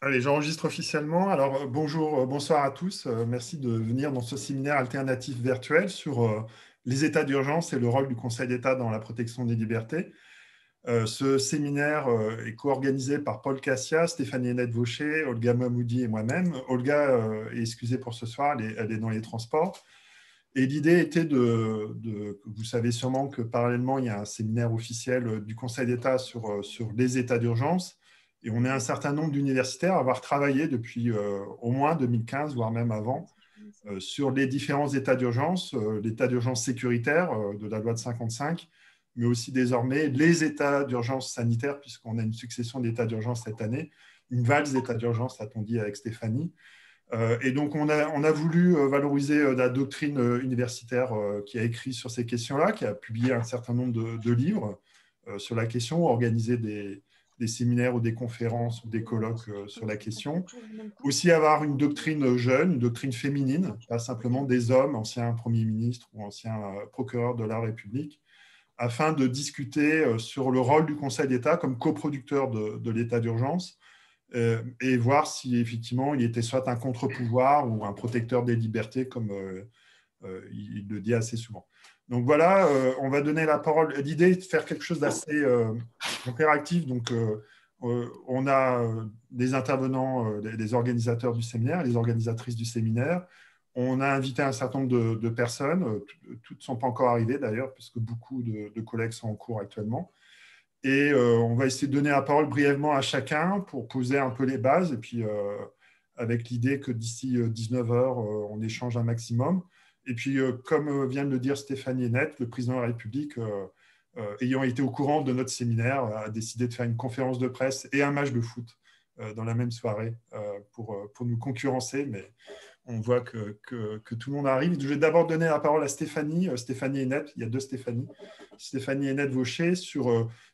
Allez, j'enregistre officiellement. Alors, bonjour, bonsoir à tous. Merci de venir dans ce séminaire alternatif virtuel sur les états d'urgence et le rôle du Conseil d'État dans la protection des libertés. Ce séminaire est co-organisé par Paul Cassia, Stéphanie Hennette-Vaucher, Olga Mahmoudi et moi-même. Olga est excusée pour ce soir, elle est dans les transports. Et l'idée était vous savez sûrement que parallèlement, il y a un séminaire officiel du Conseil d'État sur les états d'urgence. Et on est un certain nombre d'universitaires à avoir travaillé depuis au moins 2015, voire même avant, sur les différents états d'urgence, l'état d'urgence sécuritaire de la loi de 55, mais aussi désormais les états d'urgence sanitaire, puisqu'on a une succession d'états d'urgence cette année, une valse d'états d'urgence, a-t-on dit avec Stéphanie. Et donc, on a voulu valoriser la doctrine universitaire qui a écrit sur ces questions-là, qui a publié un certain nombre de livres sur la question, organisé des séminaires ou des conférences ou des colloques sur la question. Aussi avoir une doctrine jeune, une doctrine féminine, pas simplement des hommes, anciens premiers ministres ou anciens procureurs de la République, afin de discuter sur le rôle du Conseil d'État comme coproducteur de l'état d'urgence et voir si effectivement il était soit un contre-pouvoir ou un protecteur des libertés, comme il le dit assez souvent. Donc voilà, on va donner la parole. L'idée est de faire quelque chose d'assez interactif. Donc on a des intervenants, des organisateurs du séminaire, les organisatrices du séminaire. On a invité un certain nombre de personnes. Toutes ne sont pas encore arrivées d'ailleurs, puisque beaucoup de collègues sont en cours actuellement. Et on va essayer de donner la parole brièvement à chacun pour poser un peu les bases. Et puis, avec l'idée que d'ici 19 heures, on échange un maximum. Et puis, comme vient de le dire Stéphanie Hennette, le président de la République, ayant été au courant de notre séminaire, a décidé de faire une conférence de presse et un match de foot dans la même soirée pour nous concurrencer. Mais on voit que tout le monde arrive. Je vais d'abord donner la parole à Stéphanie Hennette. Il y a deux Stéphanie. Stéphanie Hennette-Vaucher,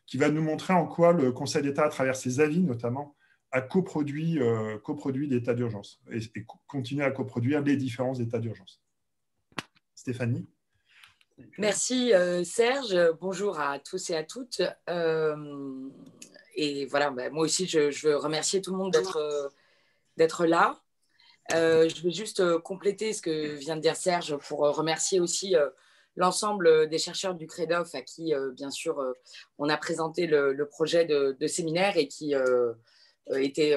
qui va nous montrer en quoi le Conseil d'État, à travers ses avis notamment, a coproduit l'état d'urgence et continue à coproduire les différents états d'urgence. Stéphanie. Merci Serge, bonjour à tous et à toutes. Et voilà, moi aussi je veux remercier tout le monde d'être là. Je vais juste compléter ce que vient de dire Serge pour remercier aussi l'ensemble des chercheurs du CREDOF à qui, bien sûr, on a présenté le projet de séminaire et qui était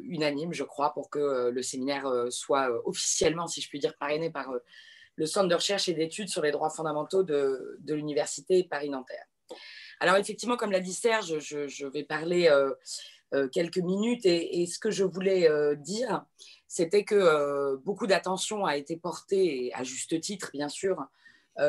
unanime, je crois, pour que le séminaire soit officiellement, si je puis dire, parrainé par le Centre de recherche et d'études sur les droits fondamentaux de l'Université Paris-Nanterre. Alors, effectivement, comme l'a dit Serge, je vais parler quelques minutes et ce que je voulais dire, c'était que beaucoup d'attention a été portée, et à juste titre, bien sûr,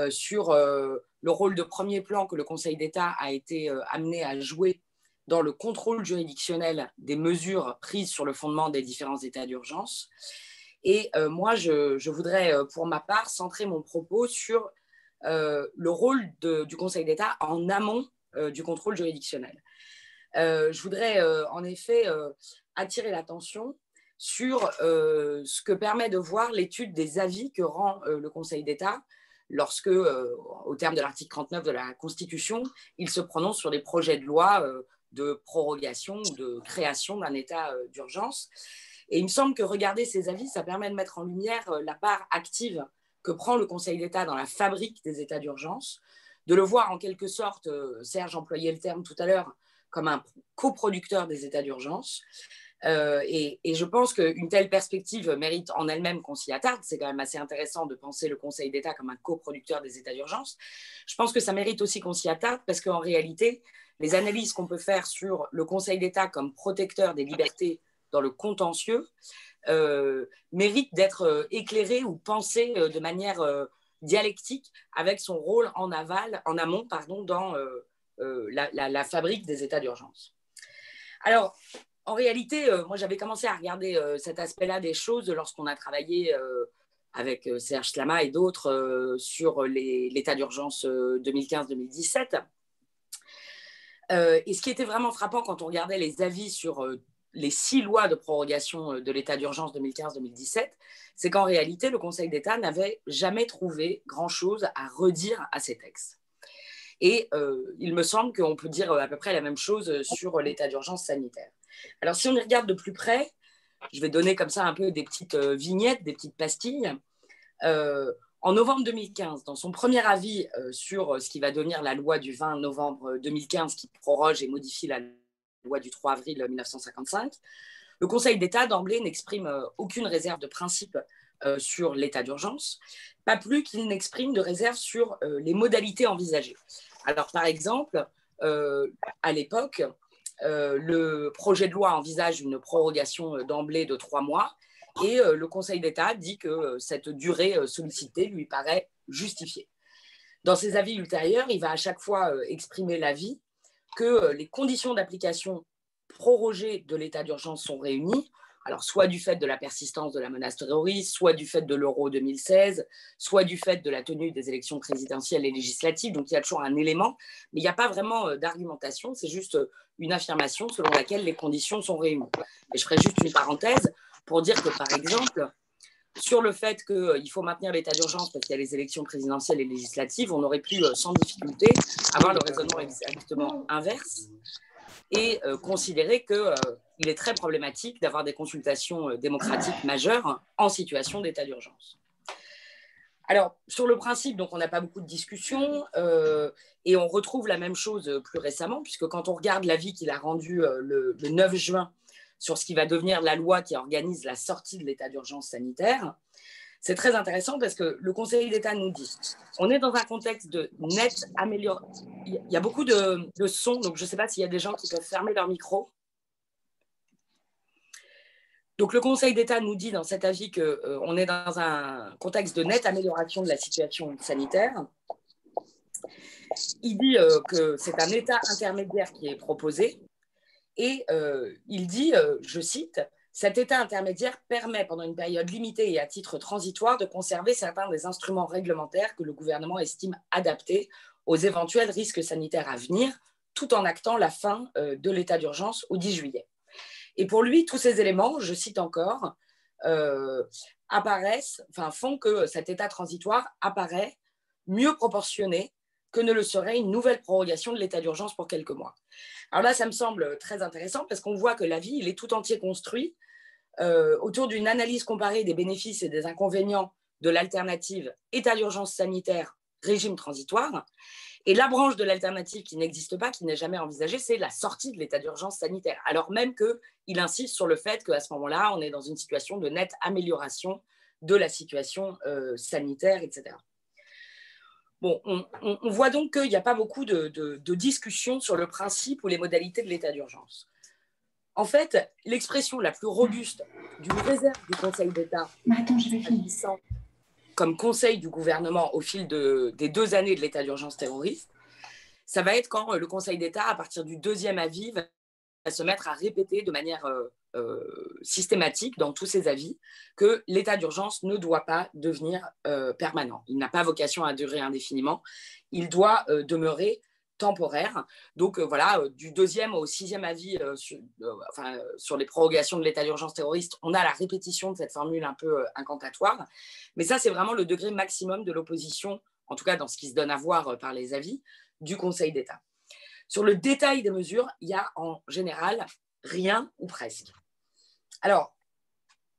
sur le rôle de premier plan que le Conseil d'État a été amené à jouer dans le contrôle juridictionnel des mesures prises sur le fondement des différents états d'urgence. Et moi, je voudrais, pour ma part, centrer mon propos sur le rôle du Conseil d'État en amont du contrôle juridictionnel. Je voudrais en effet attirer l'attention sur ce que permet de voir l'étude des avis que rend le Conseil d'État lorsque, au terme de l'article 39 de la Constitution, il se prononce sur des projets de loi de prorogation ou de création d'un état d'urgence. Et il me semble que regarder ces avis, ça permet de mettre en lumière la part active que prend le Conseil d'État dans la fabrique des états d'urgence, de le voir en quelque sorte, Serge employait le terme tout à l'heure, comme un coproducteur des états d'urgence. Et je pense qu'une telle perspective mérite en elle-même qu'on s'y attarde. C'est quand même assez intéressant de penser le Conseil d'État comme un coproducteur des états d'urgence. Je pense que ça mérite aussi qu'on s'y attarde parce qu'en réalité, les analyses qu'on peut faire sur le Conseil d'État comme protecteur des libertés dans le contentieux méritent d'être éclairées ou pensées de manière dialectique avec son rôle en amont dans la fabrique des états d'urgence. Alors, en réalité, moi, j'avais commencé à regarder cet aspect-là des choses lorsqu'on a travaillé avec Serge Slama et d'autres sur l'état d'urgence 2015-2017. Et ce qui était vraiment frappant quand on regardait les avis sur les 6 lois de prorogation de l'état d'urgence 2015-2017, c'est qu'en réalité, le Conseil d'État n'avait jamais trouvé grand-chose à redire à ces textes. Et il me semble qu'on peut dire à peu près la même chose sur l'état d'urgence sanitaire. Alors, si on y regarde de plus près, je vais donner comme ça un peu des petites vignettes, des petites pastilles. En novembre 2015, dans son premier avis sur ce qui va devenir la loi du 20 novembre 2015 qui proroge et modifie la loi du 3 avril 1955, le Conseil d'État d'emblée n'exprime aucune réserve de principe sur l'état d'urgence, pas plus qu'il n'exprime de réserve sur les modalités envisagées. Alors par exemple, à l'époque, le projet de loi envisage une prorogation d'emblée de 3 mois et le Conseil d'État dit que cette durée sollicitée lui paraît justifiée. Dans ses avis ultérieurs, il va à chaque fois exprimer l'avis que les conditions d'application prorogées de l'état d'urgence sont réunies, alors soit du fait de la persistance de la menace terroriste, soit du fait de l'Euro 2016, soit du fait de la tenue des élections présidentielles et législatives. Donc il y a toujours un élément, mais il n'y a pas vraiment d'argumentation, c'est juste une affirmation selon laquelle les conditions sont réunies. Et je ferai juste une parenthèse pour dire que, par exemple, sur le fait qu'il faut maintenir l'état d'urgence parce qu'il y a les élections présidentielles et législatives, on aurait pu sans difficulté avoir le raisonnement exactement inverse et considérer qu'il est très problématique d'avoir des consultations démocratiques majeures en situation d'état d'urgence. Alors, sur le principe, donc, on n'a pas beaucoup de discussions et on retrouve la même chose plus récemment, puisque quand on regarde l'avis qu'il a rendu le 9 juin sur ce qui va devenir la loi qui organise la sortie de l'état d'urgence sanitaire, c'est très intéressant parce que le Conseil d'État nous dit on est dans un contexte de nette amélioration. Il y a beaucoup de sons, donc je ne sais pas s'il y a des gens qui peuvent fermer leur micro. Donc le Conseil d'État nous dit dans cet avis qu'on est dans un contexte de nette amélioration de la situation sanitaire. Il dit que c'est un état intermédiaire qui est proposé et il dit, je cite, cet état intermédiaire permet pendant une période limitée et à titre transitoire de conserver certains des instruments réglementaires que le gouvernement estime adaptés aux éventuels risques sanitaires à venir, tout en actant la fin de l'état d'urgence au 10 juillet. Et pour lui, tous ces éléments, je cite encore, font que cet état transitoire apparaît mieux proportionné que ne le serait une nouvelle prorogation de l'état d'urgence pour quelques mois. Alors là, ça me semble très intéressant parce qu'on voit que l'avis, il est tout entier construit autour d'une analyse comparée des bénéfices et des inconvénients de l'alternative état d'urgence sanitaire, régime transitoire. Et la branche de l'alternative qui n'existe pas, qui n'est jamais envisagée, c'est la sortie de l'état d'urgence sanitaire. Alors même qu'il insiste sur le fait qu'à ce moment-là, on est dans une situation de nette amélioration de la situation sanitaire, etc. Bon, on voit donc qu'il n'y a pas beaucoup de discussions sur le principe ou les modalités de l'état d'urgence. En fait, l'expression la plus robuste d'une réserve du Conseil d'État, comme conseil du gouvernement au fil des 2 années de l'état d'urgence terroriste, ça va être quand le Conseil d'État, à partir du 2e avis, va se mettre à répéter de manière systématique dans tous ses avis que l'état d'urgence ne doit pas devenir permanent. Il n'a pas vocation à durer indéfiniment. Il doit demeurer temporaire. Donc voilà, du 2e au 6e avis sur les prorogations de l'état d'urgence terroriste, on a la répétition de cette formule un peu incantatoire. Mais ça, c'est vraiment le degré maximum de l'opposition, en tout cas dans ce qui se donne à voir par les avis du Conseil d'État. Sur le détail des mesures, il y a en général rien ou presque. Alors,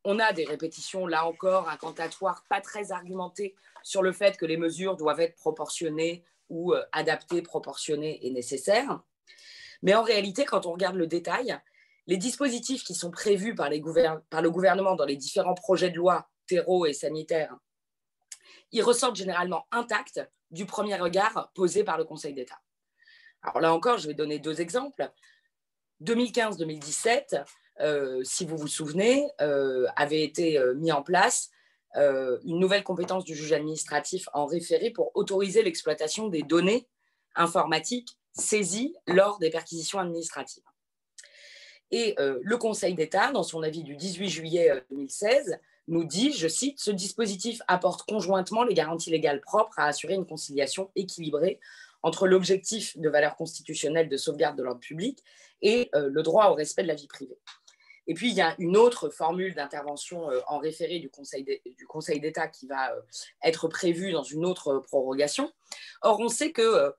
on a des répétitions, là encore, incantatoires, pas très argumentées sur le fait que les mesures doivent être proportionnées ou adaptées, proportionnées et nécessaires. Mais en réalité, quand on regarde le détail, les dispositifs qui sont prévus par le gouvernement dans les différents projets de loi terreau et sanitaires, ils ressortent généralement intacts du premier regard posé par le Conseil d'État. Alors là encore, je vais donner 2 exemples. 2015-2017, si vous vous souvenez, avait été mis en place une nouvelle compétence du juge administratif en référé pour autoriser l'exploitation des données informatiques saisies lors des perquisitions administratives. Et le Conseil d'État, dans son avis du 18 juillet 2016, nous dit, je cite, « Ce dispositif apporte conjointement les garanties légales propres à assurer une conciliation équilibrée entre l'objectif de valeur constitutionnelle de sauvegarde de l'ordre public et le droit au respect de la vie privée. » Et puis, il y a une autre formule d'intervention en référé du Conseil d'État qui va être prévue dans une autre prorogation. Or, on sait que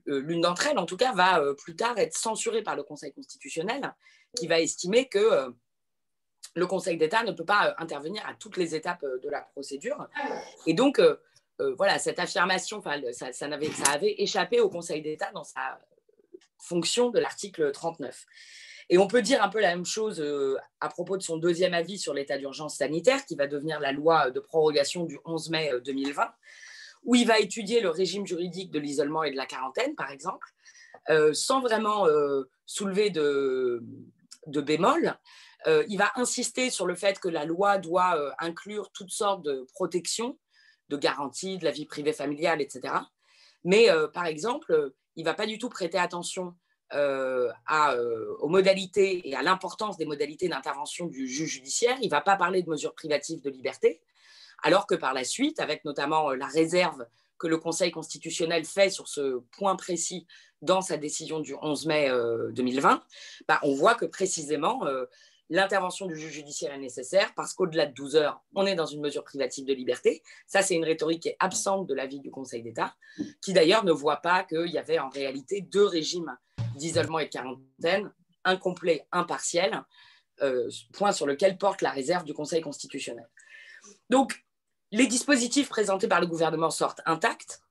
l'une d'entre elles, en tout cas, va plus tard être censurée par le Conseil constitutionnel, qui va estimer que le Conseil d'État ne peut pas intervenir à toutes les étapes de la procédure. Et donc, voilà, cette affirmation, ça avait échappé au Conseil d'État dans sa fonction de l'article 39. Et on peut dire un peu la même chose à propos de son deuxième avis sur l'état d'urgence sanitaire, qui va devenir la loi de prorogation du 11 mai 2020, où il va étudier le régime juridique de l'isolement et de la quarantaine, par exemple, sans vraiment soulever de bémol. Il va insister sur le fait que la loi doit inclure toutes sortes de protections, de garanties de la vie privée familiale, etc. Mais par exemple, il ne va pas du tout prêter attention aux modalités et à l'importance des modalités d'intervention du juge judiciaire. Il ne va pas parler de mesures privatives de liberté, alors que par la suite, avec notamment la réserve que le Conseil constitutionnel fait sur ce point précis dans sa décision du 11 mai 2020, on voit que précisément, l'intervention du juge judiciaire est nécessaire parce qu'au-delà de 12 heures, on est dans une mesure privative de liberté. Ça, c'est une rhétorique qui est absente de l'avis du Conseil d'État, qui d'ailleurs ne voit pas qu'il y avait en réalité deux régimes d'isolement et de quarantaine, incomplet, impartiel, point sur lequel porte la réserve du Conseil constitutionnel. Donc, les dispositifs présentés par le gouvernement sortent intacts,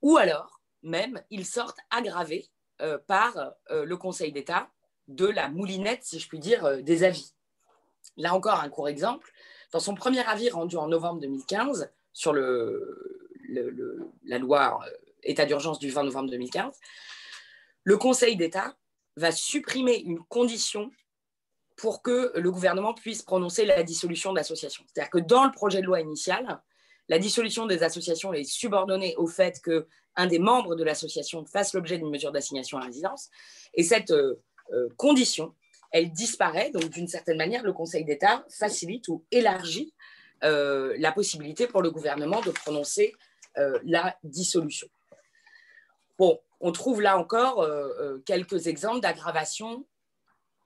ou alors, même, ils sortent aggravés par le Conseil d'État de la moulinette, si je puis dire, des avis. Là encore, un court exemple. Dans son premier avis rendu en novembre 2015 sur la loi état d'urgence du 20 novembre 2015, le Conseil d'État va supprimer une condition pour que le gouvernement puisse prononcer la dissolution d'associations. C'est-à-dire que dans le projet de loi initial, la dissolution des associations est subordonnée au fait qu'un des membres de l'association fasse l'objet d'une mesure d'assignation à résidence. Et cette condition, elle disparaît. Donc, d'une certaine manière, le Conseil d'État facilite ou élargit la possibilité pour le gouvernement de prononcer la dissolution. Bon, on trouve là encore quelques exemples d'aggravation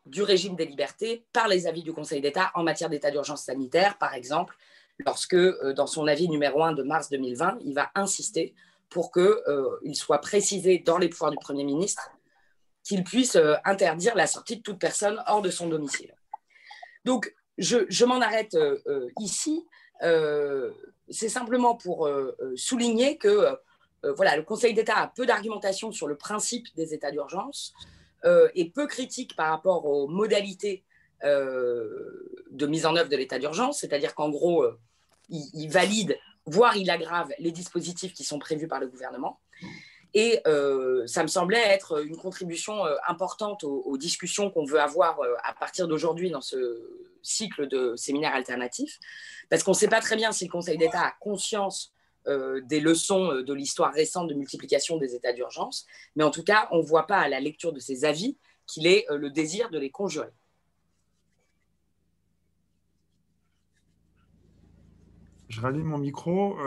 du régime des libertés par les avis du Conseil d'État en matière d'état d'urgence sanitaire, par exemple, lorsque, dans son avis numéro 1 de mars 2020, il va insister pour qu'il soit précisé dans les pouvoirs du Premier ministre qu'il puisse interdire la sortie de toute personne hors de son domicile. Donc, je m'en arrête ici. C'est simplement pour souligner que voilà, le Conseil d'État a peu d'argumentation sur le principe des états d'urgence et peu critique par rapport aux modalités de mise en œuvre de l'état d'urgence, c'est-à-dire qu'en gros, il valide, voire il aggrave les dispositifs qui sont prévus par le gouvernement. Et ça me semblait être une contribution importante aux discussions qu'on veut avoir à partir d'aujourd'hui dans ce cycle de séminaires alternatifs, parce qu'on ne sait pas très bien si le Conseil d'État a conscience des leçons de l'histoire récente de multiplication des états d'urgence, mais en tout cas, on ne voit pas à la lecture de ses avis qu'il ait le désir de les conjurer. Je rallume mon micro.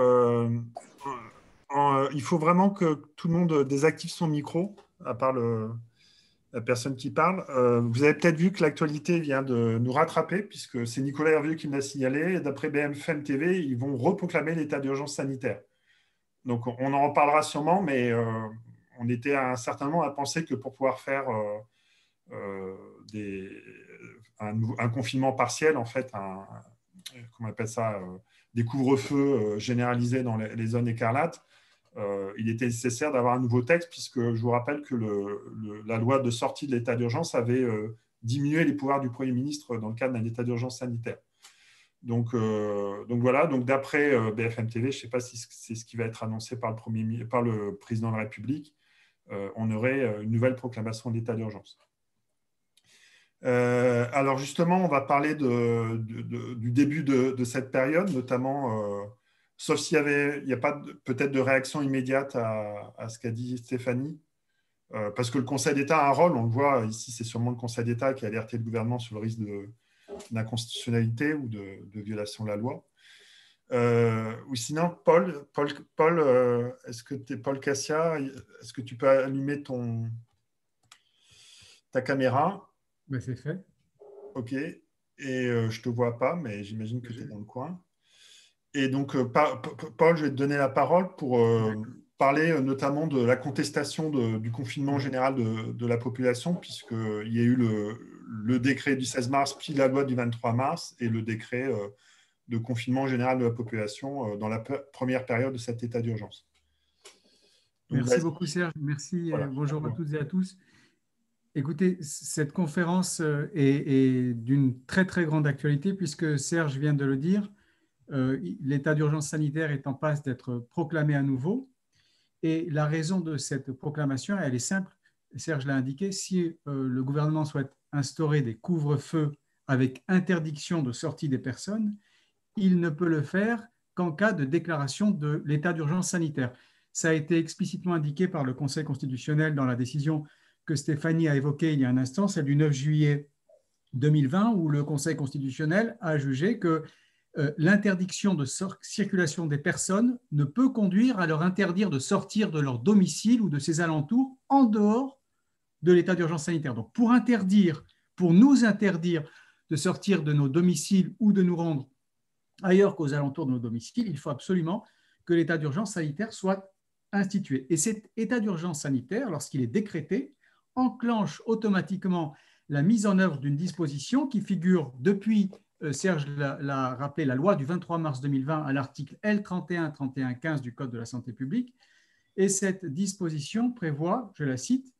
Il faut vraiment que tout le monde désactive son micro, à part la personne qui parle. Vous avez peut-être vu que l'actualité vient de nous rattraper, puisque c'est Nicolas Hervieux qui me l'a signalé. D'après BFM TV, ils vont reproclamer l'état d'urgence sanitaire. Donc, on en reparlera sûrement, mais on était à un certain moment à penser que pour pouvoir faire un confinement partiel, en fait, comment on appelle ça, des couvre-feux généralisés dans les zones écarlates, il était nécessaire d'avoir un nouveau texte, puisque je vous rappelle que la loi de sortie de l'état d'urgence avait diminué les pouvoirs du Premier ministre dans le cadre d'un état d'urgence sanitaire. Donc voilà, donc d'après BFM TV, je ne sais pas si c'est ce qui va être annoncé par le président de la République, on aurait une nouvelle proclamation d'état d'urgence. Alors justement, on va parler du début de cette période, notamment, sauf s'il n'y a pas peut-être de réaction immédiate à ce qu'a dit Stéphanie, parce que le Conseil d'État a un rôle, on le voit ici, c'est sûrement le Conseil d'État qui a alerté le gouvernement sur le risque d'inconstitutionnalité ou de violation de la loi. Ou sinon, Paul, est-ce que tu es Paul Cassia, est-ce que tu peux allumer ta caméra? Ben, c'est fait. Ok. Et je ne te vois pas, mais j'imagine que tu es dans le coin. Et donc, Paul, je vais te donner la parole pour parler notamment de la contestation du confinement général de la population, puisqu'il y a eu le décret du 16 mars, puis la loi du 23 mars et le décret de confinement général de la population dans la première période de cet état d'urgence. Merci beaucoup Serge, merci, voilà. Bonjour à toutes et à tous. Écoutez, cette conférence est d'une très très grande actualité puisque Serge vient de le dire, l'état d'urgence sanitaire est en passe d'être proclamé à nouveau et la raison de cette proclamation, elle est simple, Serge l'a indiqué, si le gouvernement souhaite instaurer des couvre-feux avec interdiction de sortie des personnes, il ne peut le faire qu'en cas de déclaration de l'état d'urgence sanitaire. Ça a été explicitement indiqué par le Conseil constitutionnel dans la décision que Stéphanie a évoquée il y a un instant, celle du 9 juillet 2020, où le Conseil constitutionnel a jugé que l'interdiction de circulation des personnes ne peut conduire à leur interdire de sortir de leur domicile ou de ses alentours en dehors de l'état d'urgence sanitaire. Donc, pour nous interdire de sortir de nos domiciles ou de nous rendre ailleurs qu'aux alentours de nos domiciles, il faut absolument que l'état d'urgence sanitaire soit institué. Et cet état d'urgence sanitaire, lorsqu'il est décrété, enclenche automatiquement la mise en œuvre d'une disposition qui figure depuis, Serge l'a rappelé, la loi du 23 mars 2020 à l'article L31-31-15 du Code de la santé publique. Et cette disposition prévoit, je la cite,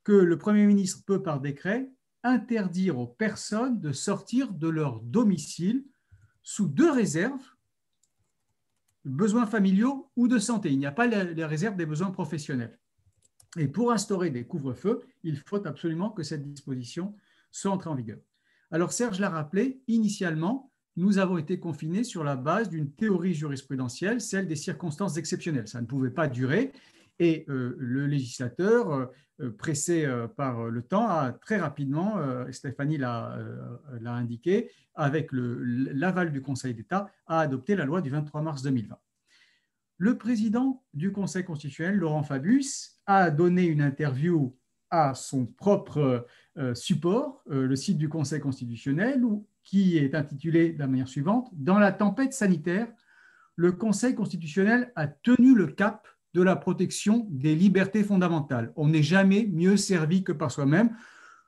que le Premier ministre peut par décret interdire aux personnes de sortir de leur domicile sous deux réserves, besoins familiaux ou de santé. Il n'y a pas les réserves des besoins professionnels. Et pour instaurer des couvre-feux, il faut absolument que cette disposition soit entrée en vigueur. Alors Serge l'a rappelé, initialement, nous avons été confinés sur la base d'une théorie jurisprudentielle, celle des circonstances exceptionnelles. Ça ne pouvait pas durer et le législateur, pressé par le temps, a très rapidement, Stéphanie l'a indiqué, avec l'aval du Conseil d'État, a adopté la loi du 23 mars 2020. Le président du Conseil constitutionnel, Laurent Fabius, a donné une interview à son propre support, le site du Conseil constitutionnel, qui est intitulé de la manière suivante « Dans la tempête sanitaire, le Conseil constitutionnel a tenu le cap de la protection des libertés fondamentales. On n'est jamais mieux servi que par soi-même.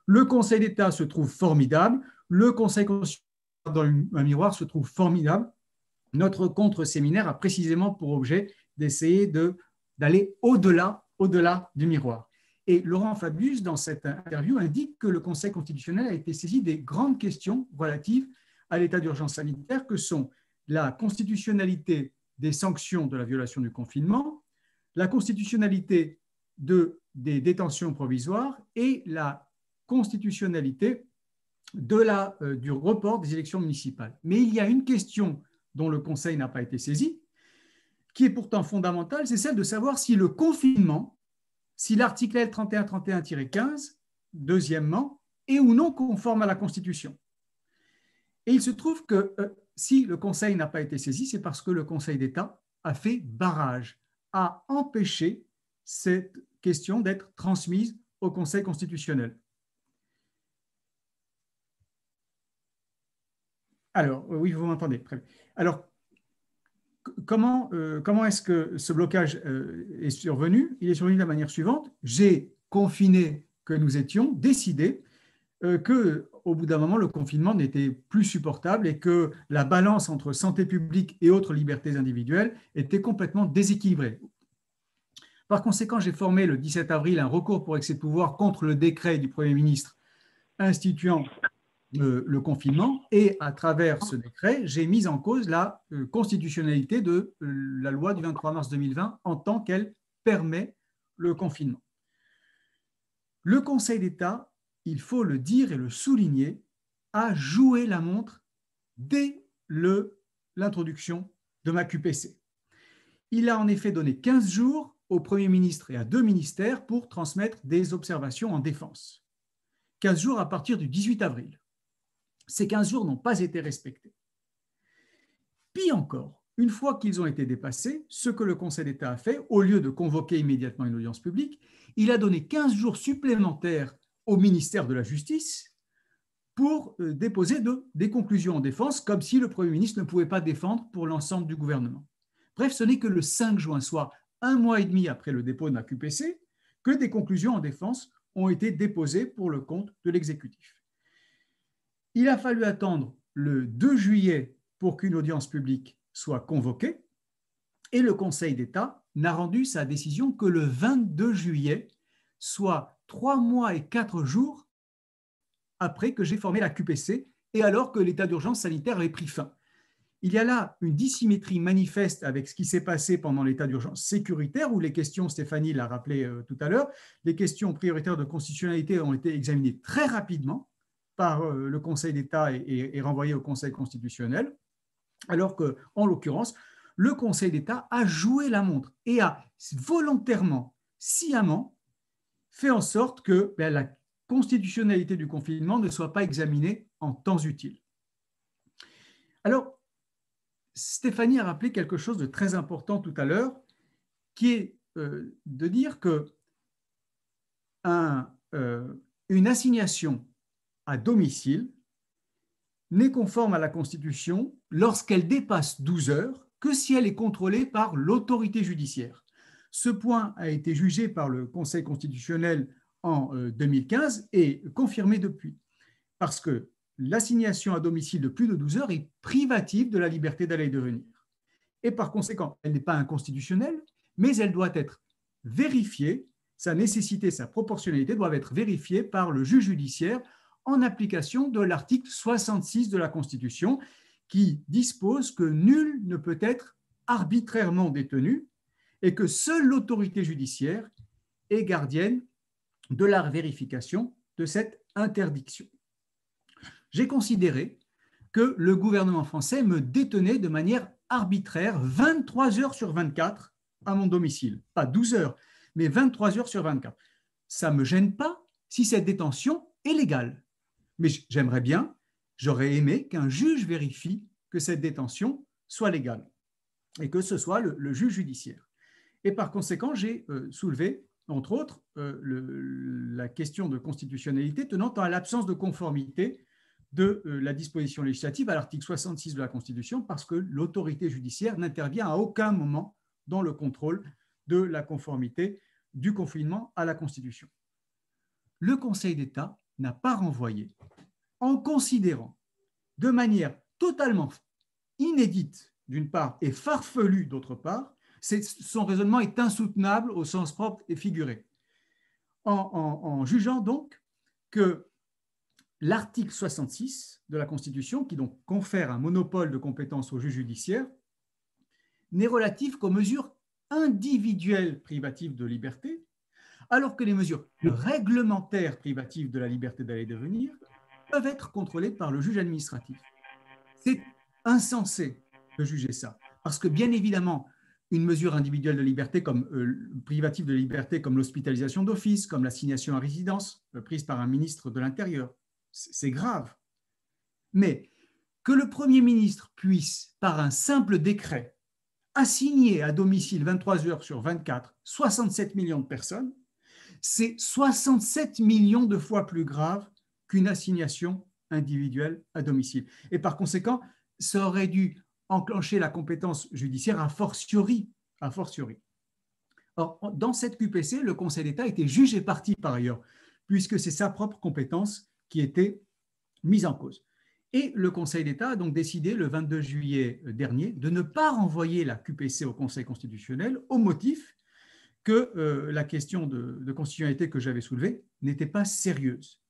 Le Conseil d'État se trouve formidable. Le Conseil constitutionnel, dans un miroir, se trouve formidable. Notre contre-séminaire a précisément pour objet d'essayer d'aller au-delà du miroir. » Et Laurent Fabius, dans cette interview, indique que le Conseil constitutionnel a été saisi des grandes questions relatives à l'état d'urgence sanitaire, que sont la constitutionnalité des sanctions de la violation du confinement, la constitutionnalité des détentions provisoires et la constitutionnalité du report des élections municipales. Mais il y a une question dont le Conseil n'a pas été saisi, qui est pourtant fondamentale, c'est celle de savoir si le confinement, si l'article L3131-15, deuxièmement, est ou non conforme à la Constitution. Et il se trouve que si le Conseil n'a pas été saisi, c'est parce que le Conseil d'État a fait barrage, a empêché cette question d'être transmise au Conseil constitutionnel. Alors, oui, vous m'entendez. Très bien. Alors, comment est-ce que ce blocage est survenu? Il est survenu de la manière suivante. J'ai confiné que nous étions, décidé qu'au bout d'un moment, le confinement n'était plus supportable et que la balance entre santé publique et autres libertés individuelles était complètement déséquilibrée. Par conséquent, j'ai formé le 17 avril un recours pour excès de pouvoir contre le décret du Premier ministre instituant le confinement et à travers ce décret, j'ai mis en cause la constitutionnalité de la loi du 23 mars 2020 en tant qu'elle permet le confinement. Le Conseil d'État, il faut le dire et le souligner, a joué la montre dès l'introduction de ma QPC. Il a en effet donné 15 jours au Premier ministre et à 2 ministères pour transmettre des observations en défense. 15 jours à partir du 18 avril. Ces 15 jours n'ont pas été respectés. Pis encore, une fois qu'ils ont été dépassés, ce que le Conseil d'État a fait, au lieu de convoquer immédiatement une audience publique, il a donné 15 jours supplémentaires au ministère de la Justice pour déposer des conclusions en défense, comme si le Premier ministre ne pouvait pas défendre pour l'ensemble du gouvernement. Bref, ce n'est que le 5 juin, soit un mois et demi après le dépôt de la QPC, que des conclusions en défense ont été déposées pour le compte de l'exécutif. Il a fallu attendre le 2 juillet pour qu'une audience publique soit convoquée et le Conseil d'État n'a rendu sa décision que le 22 juillet, soit 3 mois et 4 jours après que j'ai formé la QPC et alors que l'état d'urgence sanitaire avait pris fin. Il y a là une dissymétrie manifeste avec ce qui s'est passé pendant l'état d'urgence sécuritaire, où les questions, Stéphanie l'a rappelé tout à l'heure, les questions prioritaires de constitutionnalité ont été examinées très rapidement par le Conseil d'État et renvoyées au Conseil constitutionnel, alors qu'en l'occurrence, le Conseil d'État a joué la montre et a volontairement, sciemment, fait en sorte que la constitutionnalité du confinement ne soit pas examinée en temps utile. Alors, Stéphanie a rappelé quelque chose de très important tout à l'heure, qui est de dire que une assignation à domicile n'est conforme à la Constitution lorsqu'elle dépasse 12 heures que si elle est contrôlée par l'autorité judiciaire. Ce point a été jugé par le Conseil constitutionnel en 2015 et confirmé depuis, parce que l'assignation à domicile de plus de 12 heures est privative de la liberté d'aller et de venir. Et par conséquent, elle n'est pas inconstitutionnelle, mais elle doit être vérifiée, sa nécessité, sa proportionnalité doivent être vérifiées par le juge judiciaire en application de l'article 66 de la Constitution qui dispose que nul ne peut être arbitrairement détenu et que seule l'autorité judiciaire est gardienne de la vérification de cette interdiction. J'ai considéré que le gouvernement français me détenait de manière arbitraire 23 heures sur 24 à mon domicile. Pas 12 heures, mais 23 heures sur 24. Ça ne me gêne pas si cette détention est légale. Mais j'aimerais bien, j'aurais aimé qu'un juge vérifie que cette détention soit légale et que ce soit le juge judiciaire. Et par conséquent, j'ai soulevé, entre autres, la question de constitutionnalité tenant à l'absence de conformité de la disposition législative à l'article 66 de la Constitution, parce que l'autorité judiciaire n'intervient à aucun moment dans le contrôle de la conformité du confinement à la Constitution. Le Conseil d'État n'a pas renvoyé, en considérant de manière totalement inédite d'une part et farfelue d'autre part, son raisonnement est insoutenable au sens propre et figuré, en jugeant donc que l'article 66 de la Constitution, qui donc confère un monopole de compétence au juge judiciaire, n'est relatif qu'aux mesures individuelles privatives de liberté, alors que les mesures réglementaires privatives de la liberté d'aller et de venir peuvent être contrôlées par le juge administratif. C'est insensé de juger ça, parce que bien évidemment, une mesure individuelle de liberté comme privative de liberté, comme l'hospitalisation d'office, comme l'assignation à résidence prise par un ministre de l'Intérieur, c'est grave. Mais que le Premier ministre puisse, par un simple décret, assigner à domicile 23 heures sur 24 67 millions de personnes, c'est 67 millions de fois plus grave qu'une assignation individuelle à domicile. Et par conséquent, ça aurait dû enclencher la compétence judiciaire a fortiori. Or, dans cette QPC, le Conseil d'État était juge et partie par ailleurs, puisque c'est sa propre compétence qui était mise en cause. Et le Conseil d'État a donc décidé le 22 juillet dernier de ne pas renvoyer la QPC au Conseil constitutionnel au motif que la question de constitutionnalité que j'avais soulevée n'était pas sérieuse.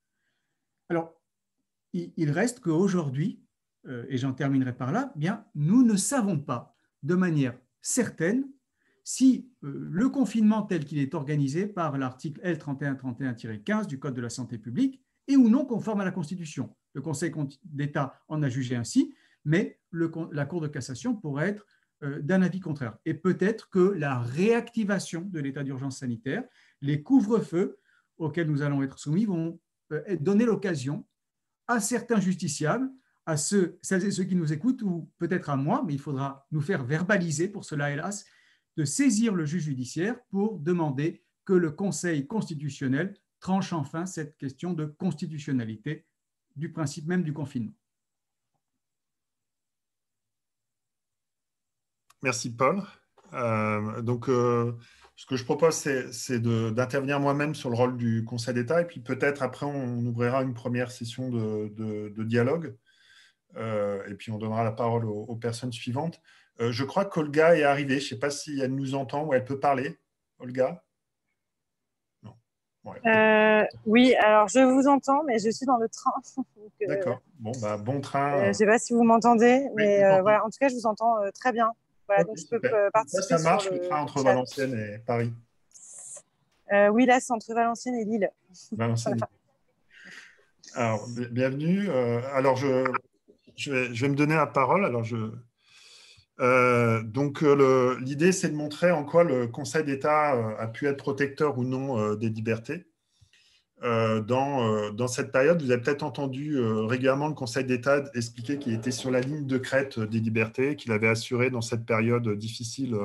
Alors, il reste qu'aujourd'hui, et j'en terminerai par là, bien, nous ne savons pas de manière certaine si le confinement tel qu'il est organisé par l'article L3131-15 du Code de la santé publique est ou non conforme à la Constitution. Le Conseil d'État en a jugé ainsi, mais la Cour de cassation pourrait être d'un avis contraire. Et peut-être que la réactivation de l'état d'urgence sanitaire, les couvre-feux auxquels nous allons être soumis vont donner l'occasion à certains justiciables, à celles et ceux qui nous écoutent, ou peut-être à moi, mais il faudra nous faire verbaliser pour cela, hélas, de saisir le juge judiciaire pour demander que le Conseil constitutionnel tranche enfin cette question de constitutionnalité du principe même du confinement. Merci Paul. Ce que je propose, c'est d'intervenir moi-même sur le rôle du Conseil d'État, et puis peut-être après, on ouvrira une première session de dialogue, et puis on donnera la parole aux personnes suivantes. Je crois qu'Olga est arrivée. Je ne sais pas si elle nous entend ou elle peut parler. Olga? Non. Ouais, Oui, alors je vous entends, mais je suis dans le train. D'accord. Bon, bah, bon Je train. ne sais pas si vous m'entendez, Oui, mais on t'entend. voilà, en tout cas, je vous entends très bien. Voilà, Ok, donc je peux super. Ça participer sur marche, le train le entre chat. Valenciennes et Paris. Oui, là, c'est entre Valenciennes et Lille. Valenciennes. Alors, bienvenue. Alors, je vais me donner la parole. Alors, donc, l'idée, c'est de montrer en quoi le Conseil d'État a pu être protecteur ou non des libertés. Dans cette période, vous avez peut-être entendu régulièrement le Conseil d'État expliquer qu'il était sur la ligne de crête des libertés, qu'il avait assuré dans cette période difficile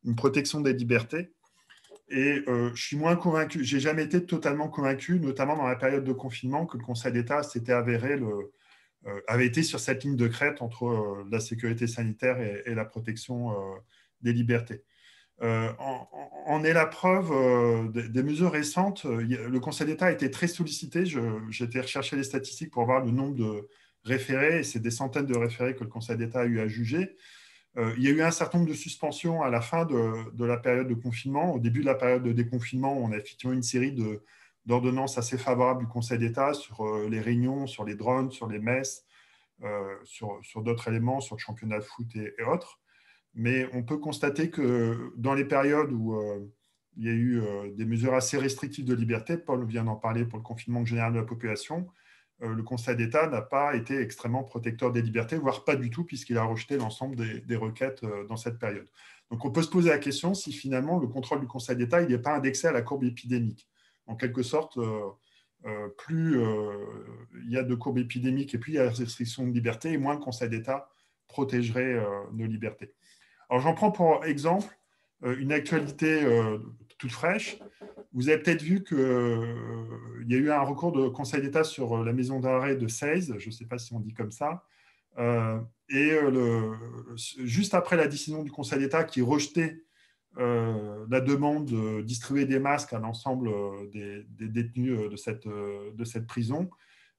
une protection des libertés. Et je suis moins convaincu, j'ai jamais été totalement convaincu, notamment dans la période de confinement, que le Conseil d'État s'était avéré avait été sur cette ligne de crête entre la sécurité sanitaire et la protection des libertés. En est la preuve des mesures récentes. Le Conseil d'État a été très sollicité. J'ai été rechercher les statistiques pour voir le nombre de référés, et c'est des centaines de référés que le Conseil d'État a eu à juger. Il y a eu un certain nombre de suspensions à la fin de la période de confinement. Au début de la période de déconfinement, on a effectivement une série d'ordonnances assez favorables du Conseil d'État sur les réunions, sur les drones, sur les messes, sur d'autres éléments, sur le championnat de foot et autres. Mais on peut constater que dans les périodes où il y a eu des mesures assez restrictives de liberté, Paul vient d'en parler pour le confinement général de la population, le Conseil d'État n'a pas été extrêmement protecteur des libertés, voire pas du tout, puisqu'il a rejeté l'ensemble des requêtes dans cette période. Donc on peut se poser la question si finalement le contrôle du Conseil d'État n'est pas indexé à la courbe épidémique. En quelque sorte, plus il y a de courbes épidémiques et plus il y a de restrictions de liberté, et moins le Conseil d'État protégerait nos libertés. Alors, j'en prends pour exemple une actualité toute fraîche. Vous avez peut-être vu qu'il y a eu un recours de Conseil d'État sur la maison d'arrêt de Seize, je ne sais pas si on dit comme ça, juste après la décision du Conseil d'État qui rejetait la demande de distribuer des masques à l'ensemble des détenus de cette prison,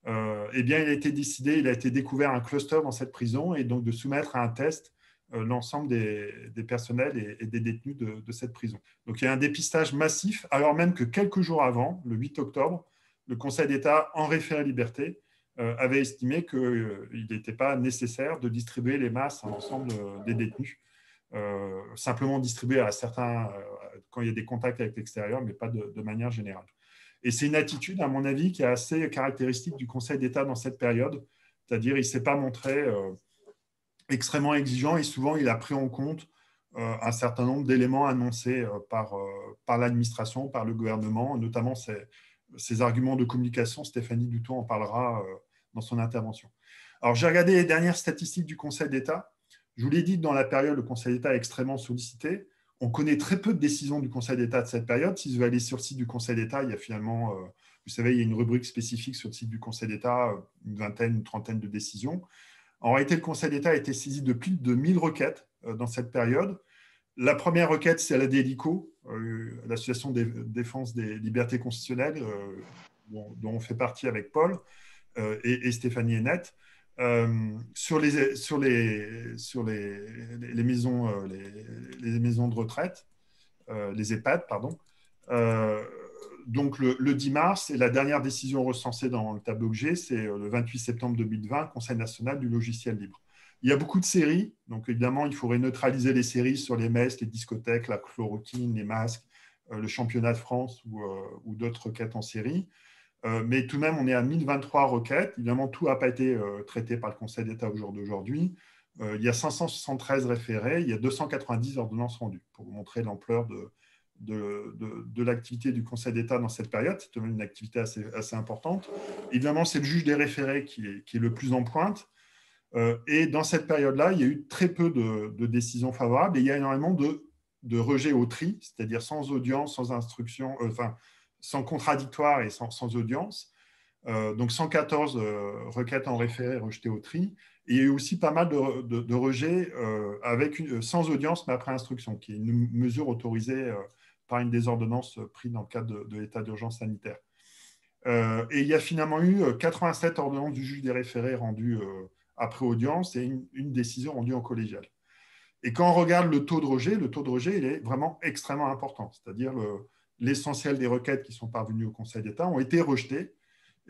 eh bien, il a été découvert un cluster dans cette prison, et donc de soumettre à un test l'ensemble des personnels et des détenus de cette prison. Donc il y a un dépistage massif, alors même que quelques jours avant, le 8 octobre, le Conseil d'État, en référé liberté, avait estimé qu'il n'était pas nécessaire de distribuer les masques à l'ensemble des détenus, simplement distribuer à certains quand il y a des contacts avec l'extérieur, mais pas de manière générale. Et c'est une attitude, à mon avis, qui est assez caractéristique du Conseil d'État dans cette période, c'est-à-dire qu'il ne s'est pas montré extrêmement exigeant, et souvent il a pris en compte un certain nombre d'éléments annoncés par l'administration, par le gouvernement, notamment ces arguments de communication. Stéphanie Duton en parlera dans son intervention. Alors, j'ai regardé les dernières statistiques du Conseil d'État. Je vous l'ai dit, dans la période, le Conseil d'État est extrêmement sollicité. On connaît très peu de décisions du Conseil d'État de cette période. Si vous allez sur le site du Conseil d'État, il y a finalement, vous savez, il y a une rubrique spécifique sur le site du Conseil d'État, une trentaine de décisions. En réalité, le Conseil d'État a été saisi de plus de 1000 requêtes dans cette période. La première requête, c'est à la DELICO, l'Association de défense des libertés constitutionnelles, dont on fait partie avec Paul et Stéphanie Hennette, sur les maisons, les maisons de retraite, les EHPAD, pardon. Donc, le 10 mars, et la dernière décision recensée dans le tableau que j'ai, c'est le 28 septembre 2020, Conseil national du logiciel libre. Il y a beaucoup de séries, donc évidemment, il faudrait neutraliser les séries sur les messes, les discothèques, la chloroquine, les masques, le championnat de France ou d'autres requêtes en série. Mais tout de même, on est à 1023 requêtes. Évidemment, tout n'a pas été traité par le Conseil d'État au jour d'aujourd'hui. Il y a 573 référés, il y a 290 ordonnances rendues, pour vous montrer l'ampleur de l'activité du Conseil d'État dans cette période. C'est une activité assez importante. Évidemment, c'est le juge des référés qui est le plus en pointe. Et dans cette période-là, il y a eu très peu de décisions favorables, et il y a énormément de rejets au tri, c'est-à-dire sans audience, sans instruction, sans contradictoire et sans audience. Donc 114 requêtes en référé rejetées au tri. Et il y a eu aussi pas mal de rejets sans audience, mais après instruction, qui est une mesure autorisée par une des ordonnances prises dans le cadre de l'état d'urgence sanitaire. Et il y a finalement eu 87 ordonnances du juge des référés rendues après audience et une décision rendue en collégial. Et quand on regarde le taux de rejet, il est vraiment extrêmement important. C'est-à-dire l'essentiel des requêtes qui sont parvenues au Conseil d'État ont été rejetées.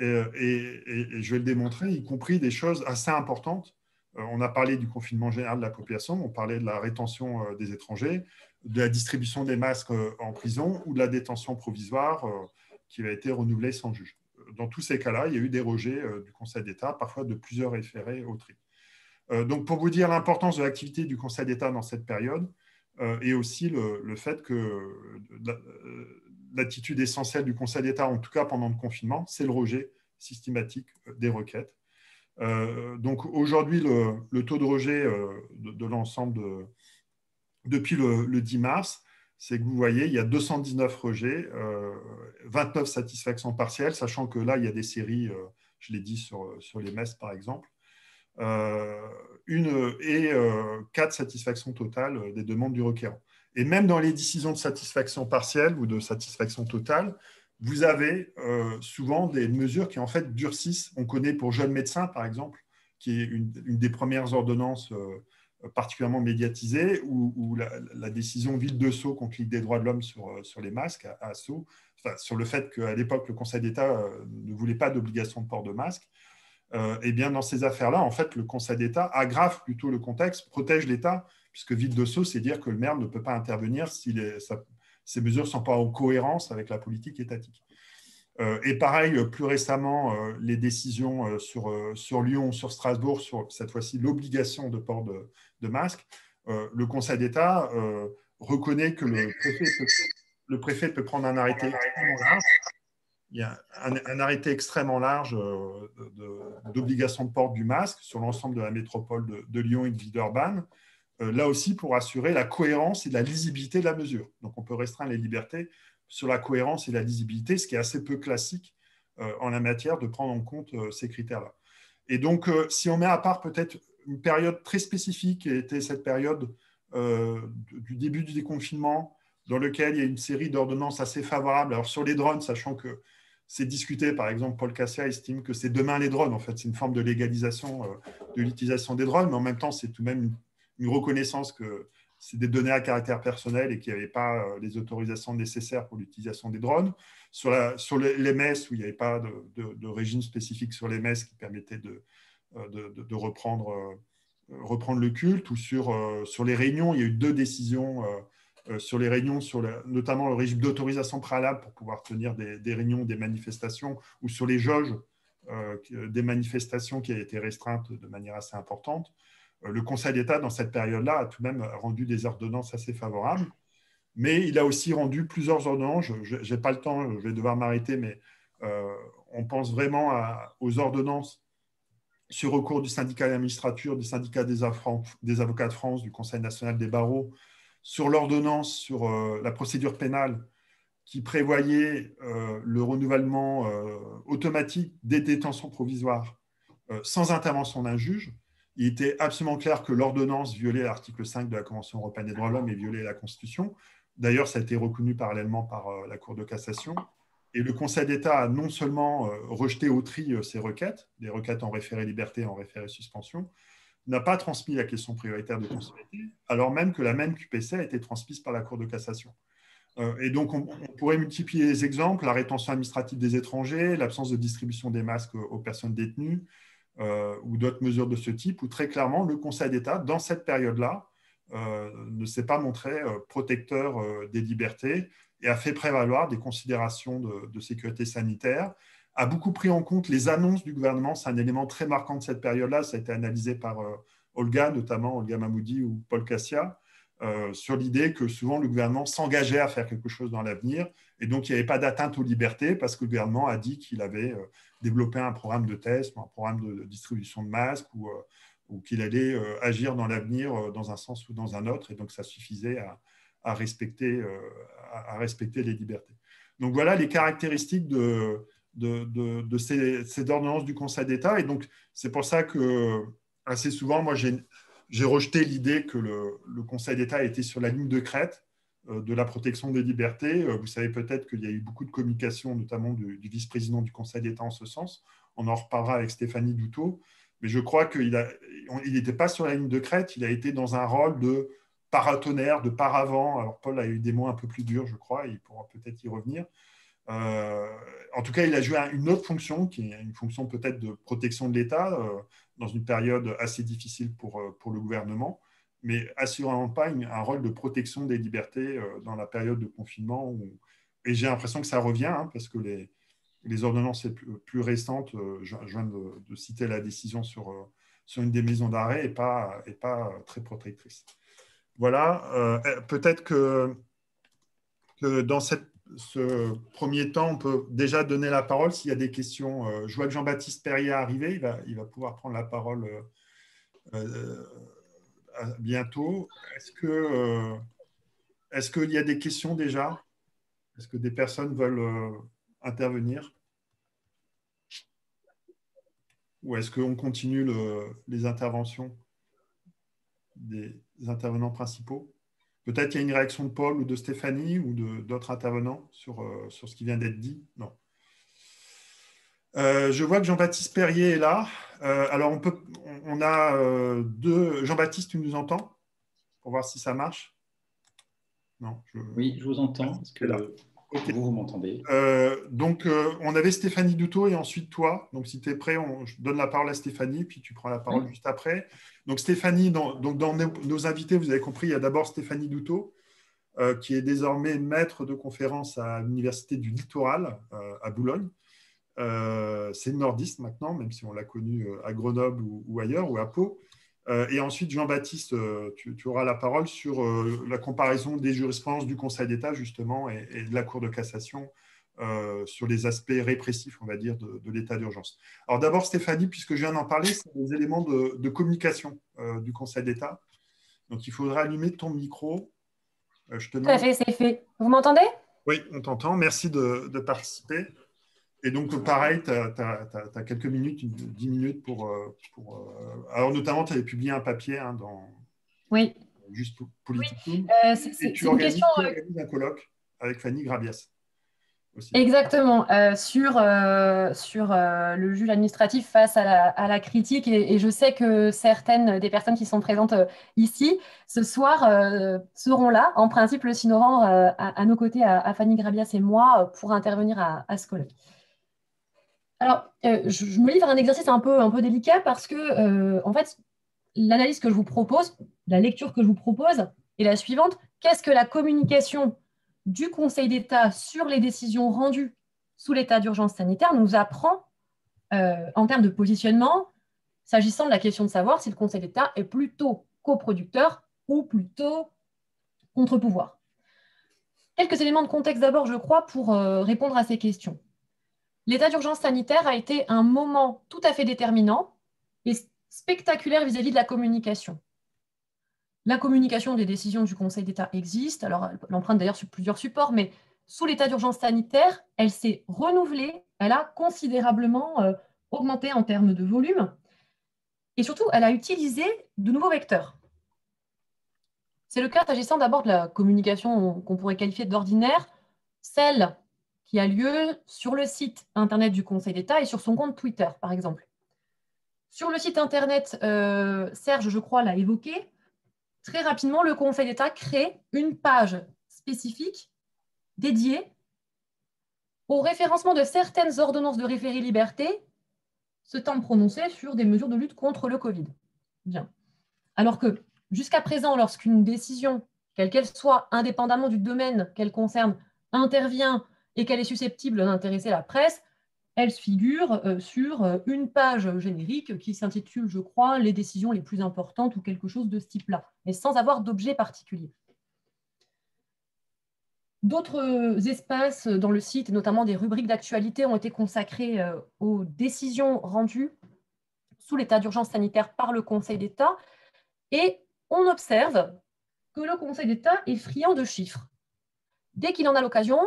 Et je vais le démontrer, y compris des choses assez importantes. On a parlé du confinement général de la population, on parlait de la rétention des étrangers, de la distribution des masques en prison ou de la détention provisoire qui a été renouvelée sans juge. Dans tous ces cas-là, il y a eu des rejets du Conseil d'État, parfois de plusieurs référés au tri. Donc, pour vous dire l'importance de l'activité du Conseil d'État dans cette période, et aussi le fait que l'attitude essentielle du Conseil d'État, en tout cas pendant le confinement, c'est le rejet systématique des requêtes. Donc, aujourd'hui, le taux de rejet de l'ensemble depuis le 10 mars, c'est que vous voyez, il y a 219 rejets, 29 satisfactions partielles, sachant que là, il y a des séries, je l'ai dit, sur les messes, par exemple. 4 satisfactions totales des demandes du requérant. Et même dans les décisions de satisfaction partielle ou de satisfaction totale, vous avez souvent des mesures qui en fait durcissent. On connaît pour jeunes médecins, par exemple, qui est une des premières ordonnances particulièrement médiatisée, ou la décision Ville de Sceaux contre Ligue des droits de l'homme sur les masques à Sceaux, enfin, sur le fait qu'à l'époque, le Conseil d'État ne voulait pas d'obligation de port de masque. Et bien dans ces affaires-là, en fait, le Conseil d'État aggrave plutôt le contexte, protège l'État, puisque Ville de Sceaux, c'est dire que le maire ne peut pas intervenir si ces mesures ne sont pas en cohérence avec la politique étatique. Et pareil, plus récemment, les décisions sur Lyon, sur Strasbourg, sur cette fois-ci l'obligation de port de masque, le Conseil d'État reconnaît que le préfet peut prendre un arrêté extrêmement large. Il y a un arrêté extrêmement large d'obligation de port du masque sur l'ensemble de la métropole de Lyon et de Villeurbanne, là aussi pour assurer la cohérence et la lisibilité de la mesure. Donc on peut restreindre les libertés sur la cohérence et la lisibilité, ce qui est assez peu classique en la matière de prendre en compte ces critères-là. Et donc, si on met à part peut-être une période très spécifique, qui était cette période du début du déconfinement, dans lequel il y a une série d'ordonnances assez favorables. Alors sur les drones, sachant que c'est discuté, par exemple, Paul Cassia estime que c'est demain les drones. En fait, c'est une forme de légalisation de l'utilisation des drones, mais en même temps, c'est tout de même une reconnaissance que c'est des données à caractère personnel et qu'il n'y avait pas les autorisations nécessaires pour l'utilisation des drones. Sur les messes, où il n'y avait pas de régime spécifique sur les messes qui permettait de reprendre le culte, ou sur les réunions, il y a eu 2 décisions sur les réunions, notamment le régime d'autorisation préalable pour pouvoir tenir des réunions, des manifestations, ou sur les jauges des manifestations qui a été restreinte de manière assez importante. Le Conseil d'État, dans cette période-là, a tout de même rendu des ordonnances assez favorables, mais il a aussi rendu plusieurs ordonnances. Je n'ai pas le temps, je vais devoir m'arrêter, mais on pense vraiment aux ordonnances sur recours du syndicat de la magistrature, du syndicat des avocats de France, du Conseil national des barreaux, sur l'ordonnance sur la procédure pénale qui prévoyait le renouvellement automatique des détentions provisoires sans intervention d'un juge. Il était absolument clair que l'ordonnance violait l'article 5 de la Convention européenne des droits de l'homme et violait la Constitution. D'ailleurs, ça a été reconnu parallèlement par la Cour de cassation. Et le Conseil d'État a non seulement rejeté au tri ces requêtes, des requêtes en référé liberté, en référé suspension, n'a pas transmis la question prioritaire de consularité, alors même que la même QPC a été transmise par la Cour de cassation. Et donc, on pourrait multiplier les exemples, la rétention administrative des étrangers, l'absence de distribution des masques aux personnes détenues, ou d'autres mesures de ce type, où très clairement, le Conseil d'État, dans cette période-là, ne s'est pas montré protecteur des libertés et a fait prévaloir des considérations de sécurité sanitaire, a beaucoup pris en compte les annonces du gouvernement. C'est un élément très marquant de cette période-là. Ça a été analysé par Olga, notamment Olga Mahmoudi ou Paul Cassia, sur l'idée que souvent le gouvernement s'engageait à faire quelque chose dans l'avenir, et donc il n'y avait pas d'atteinte aux libertés parce que le gouvernement a dit qu'il avait développé un programme de test, un programme de distribution de masques, ou qu'il allait agir dans l'avenir dans un sens ou dans un autre, et donc ça suffisait à respecter les libertés. Donc voilà les caractéristiques de ces ordonnances du Conseil d'État, et donc c'est pour ça que assez souvent, moi j'ai rejeté l'idée que le Conseil d'État était sur la ligne de crête de la protection des libertés. Vous savez peut-être qu'il y a eu beaucoup de communication, notamment du vice-président du Conseil d'État en ce sens. On en reparlera avec Stéphanie Doutot. Mais je crois qu'il n'était pas sur la ligne de crête, il a été dans un rôle de paratonnerre, de paravent. Alors Paul a eu des mots un peu plus durs, je crois, il pourra peut-être y revenir. En tout cas, il a joué une autre fonction, qui est une fonction peut-être de protection de l'État, dans une période assez difficile pour le gouvernement, mais assurément pas un rôle de protection des libertés dans la période de confinement. Et j'ai l'impression que ça revient, hein, parce que les ordonnances plus récentes, je viens de citer la décision sur une des maisons d'arrêt, et pas très protectrice. Voilà, peut-être que dans ce premier temps, on peut déjà donner la parole s'il y a des questions. Je vois que Jean-Baptiste Perrier est arrivé, il va pouvoir prendre la parole bientôt. Est-ce qu'il y a des questions déjà? Est-ce que des personnes veulent intervenir? Ou est-ce qu'on continue les interventions des intervenants principaux? Peut-être qu'il y a une réaction de Paul ou de Stéphanie ou d'autres intervenants sur ce qui vient d'être dit. Non. Je vois que Jean-Baptiste Perrier est là. Alors, on a deux. Jean-Baptiste, tu nous entends? Pour voir si ça marche. Non. Oui, je vous entends. Est-ce que okay. vous m'entendez? Donc, on avait Stéphanie Doutot et ensuite toi. Donc, si tu es prêt, je donne la parole à Stéphanie, puis tu prends la parole juste après. Donc, Stéphanie, dans nos invités, vous avez compris, il y a d'abord Stéphanie Doutot, qui est désormais maître de conférence à l'Université du Littoral, à Boulogne. C'est une nordiste maintenant, même si on l'a connue à Grenoble ou ailleurs, ou à Pau. Et ensuite, Jean-Baptiste, tu auras la parole sur la comparaison des jurisprudences du Conseil d'État, justement, et de la Cour de cassation sur les aspects répressifs, on va dire, de l'état d'urgence. Alors d'abord, Stéphanie, puisque je viens d'en parler, c'est des éléments de communication du Conseil d'État. Donc, il faudra allumer ton micro. Tout à fait, c'est fait. Vous m'entendez? Oui, on t'entend. Merci de participer. Et donc, pareil, tu as quelques minutes, 10 minutes pour alors, notamment, tu avais publié un papier oui. Juste politique. Oui. Et tu organises un colloque avec Fanny Grabias. Aussi. Exactement, sur le juge administratif face à la critique. Et je sais que certaines des personnes qui sont présentes ici ce soir seront là, en principe, le 6 novembre, à nos côtés, à Fanny Grabias et moi, pour intervenir à ce colloque. Alors, je me livre à un exercice un peu délicat parce que, en fait, l'analyse que je vous propose, la lecture que je vous propose est la suivante. Qu'est-ce que la communication du Conseil d'État sur les décisions rendues sous l'état d'urgence sanitaire nous apprend en termes de positionnement, s'agissant de la question de savoir si le Conseil d'État est plutôt coproducteur ou plutôt contre-pouvoir? Quelques éléments de contexte d'abord, je crois, pour répondre à ces questions. L'état d'urgence sanitaire a été un moment tout à fait déterminant et spectaculaire vis-à-vis de la communication. La communication des décisions du Conseil d'État existe, alors elle l'emprunte d'ailleurs sur plusieurs supports, mais sous l'état d'urgence sanitaire, elle s'est renouvelée, elle a considérablement augmenté en termes de volume, et surtout, elle a utilisé de nouveaux vecteurs. C'est le cas s'agissant d'abord de la communication qu'on pourrait qualifier d'ordinaire, celle qui a lieu sur le site Internet du Conseil d'État et sur son compte Twitter, par exemple. Sur le site Internet, Serge, je crois, l'a évoqué, très rapidement, le Conseil d'État crée une page spécifique dédiée au référencement de certaines ordonnances de référé liberté se temps prononcées sur des mesures de lutte contre le Covid. Bien. Alors que jusqu'à présent, lorsqu'une décision, quelle qu'elle soit, indépendamment du domaine qu'elle concerne, intervient et qu'elle est susceptible d'intéresser la presse, elle figure sur une page générique qui s'intitule, je crois, « Les décisions les plus importantes » ou quelque chose de ce type-là, mais sans avoir d'objet particulier. D'autres espaces dans le site, notamment des rubriques d'actualité, ont été consacrés aux décisions rendues sous l'état d'urgence sanitaire par le Conseil d'État. Et on observe que le Conseil d'État est friand de chiffres. Dès qu'il en a l'occasion,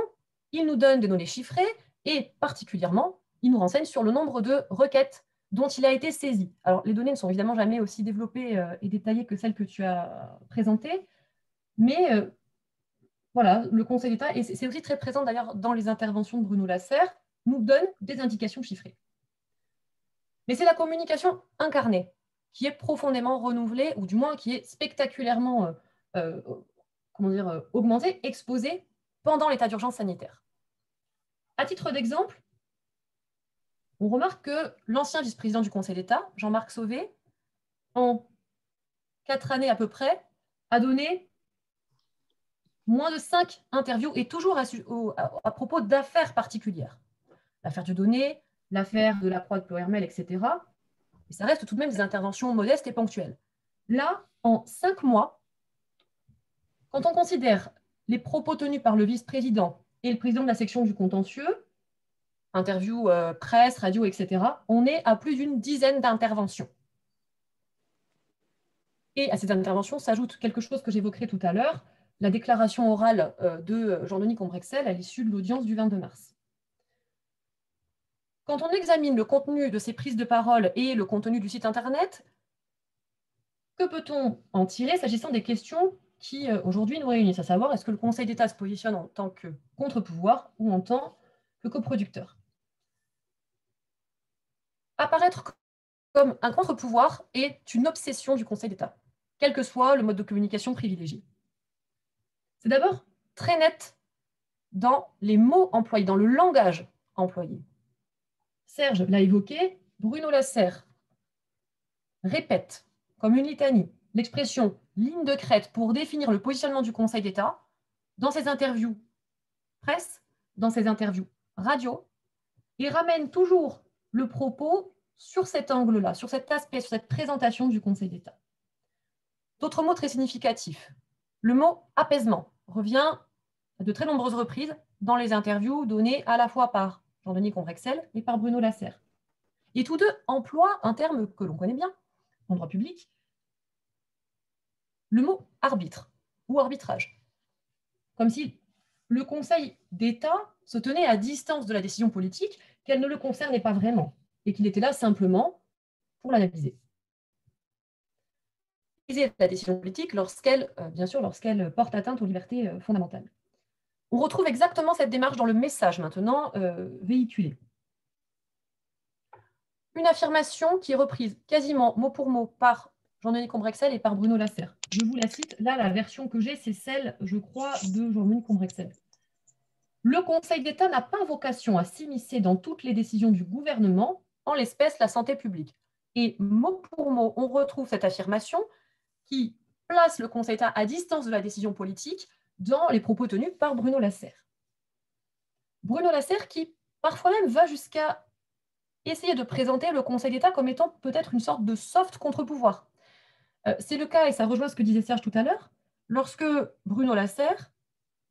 il nous donne des données chiffrées et particulièrement, il nous renseigne sur le nombre de requêtes dont il a été saisi. Alors, les données ne sont évidemment jamais aussi développées et détaillées que celles que tu as présentées, mais voilà, le Conseil d'État, et c'est aussi très présent d'ailleurs dans les interventions de Bruno Lasserre, nous donne des indications chiffrées. Mais c'est la communication incarnée qui est profondément renouvelée, ou du moins qui est spectaculairement augmentée, exposée pendant l'état d'urgence sanitaire. À titre d'exemple, on remarque que l'ancien vice-président du Conseil d'État, Jean-Marc Sauvé, en 4 années à peu près, a donné moins de 5 interviews, et toujours à propos d'affaires particulières. L'affaire Dieudonné, l'affaire de la Croix de Ploërmel, etc. Et ça reste tout de même des interventions modestes et ponctuelles. Là, en 5 mois, quand on considère les propos tenus par le vice-président et le président de la section du contentieux, interviews presse, radio, etc., on est à plus d'une dizaine d'interventions. Et à ces interventions s'ajoute quelque chose que j'évoquerai tout à l'heure, la déclaration orale de Jean-Denis Combrexel à l'issue de l'audience du 22 mars. Quand on examine le contenu de ces prises de parole et le contenu du site Internet, que peut-on en tirer s'agissant des questions qui aujourd'hui nous réunissent, à savoir est-ce que le Conseil d'État se positionne en tant que contre-pouvoir ou en tant que coproducteur? Apparaître comme un contre-pouvoir est une obsession du Conseil d'État, quel que soit le mode de communication privilégié. C'est d'abord très net dans les mots employés, dans le langage employé. Serge l'a évoqué, Bruno Lasserre répète comme une litanie l'expression ligne de crête pour définir le positionnement du Conseil d'État dans ses interviews presse, dans ses interviews radio, et ramène toujours le propos sur cet angle-là, sur cet aspect, sur cette présentation du Conseil d'État. D'autres mots très significatifs. Le mot apaisement revient à de très nombreuses reprises dans les interviews données à la fois par Jean-Denis Combrexel et par Bruno Lasserre. Et tous deux emploient un terme que l'on connaît bien en droit public, le mot arbitre ou arbitrage. Comme si le Conseil d'État se tenait à distance de la décision politique, qu'elle ne le concernait pas vraiment, et qu'il était là simplement pour l'analyser. La décision politique lorsqu'elle, bien sûr, lorsqu'elle porte atteinte aux libertés fondamentales. On retrouve exactement cette démarche dans le message maintenant véhiculé. Une affirmation qui est reprise quasiment mot pour mot par Jean-Denis Combrexel et par Bruno Lasserre. Je vous la cite. Là, la version que j'ai, c'est celle, je crois, de Jean-Denis Combrexel. Le Conseil d'État n'a pas vocation à s'immiscer dans toutes les décisions du gouvernement, en l'espèce la santé publique. Et mot pour mot, on retrouve cette affirmation qui place le Conseil d'État à distance de la décision politique dans les propos tenus par Bruno Lasserre. Bruno Lasserre qui parfois même va jusqu'à essayer de présenter le Conseil d'État comme étant peut-être une sorte de soft contre-pouvoir. C'est le cas, et ça rejoint ce que disait Serge tout à l'heure, lorsque Bruno Lasserre,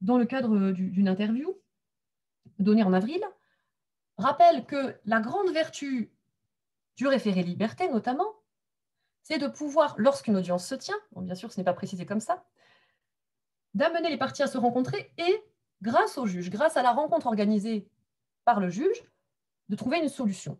dans le cadre d'une interview donnée en avril, rappelle que la grande vertu du référé liberté, notamment, c'est de pouvoir, lorsqu'une audience se tient, bon, bien sûr ce n'est pas précisé comme ça, d'amener les parties à se rencontrer et, grâce au juge, grâce à la rencontre organisée par le juge, de trouver une solution.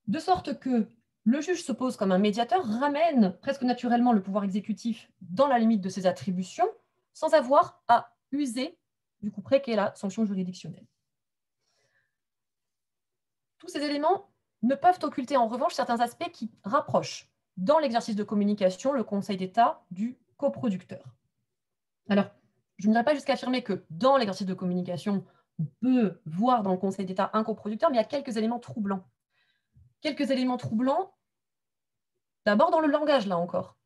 De sorte que le juge se pose comme un médiateur, ramène presque naturellement le pouvoir exécutif dans la limite de ses attributions, sans avoir à user du couperet qu'est la sanction juridictionnelle. Tous ces éléments ne peuvent occulter en revanche certains aspects qui rapprochent dans l'exercice de communication le Conseil d'État du coproducteur. Alors, je ne dirais pas jusqu'à affirmer que dans l'exercice de communication, on peut voir dans le Conseil d'État un coproducteur, mais il y a quelques éléments troublants. Quelques éléments troublants, d'abord dans le langage, là encore.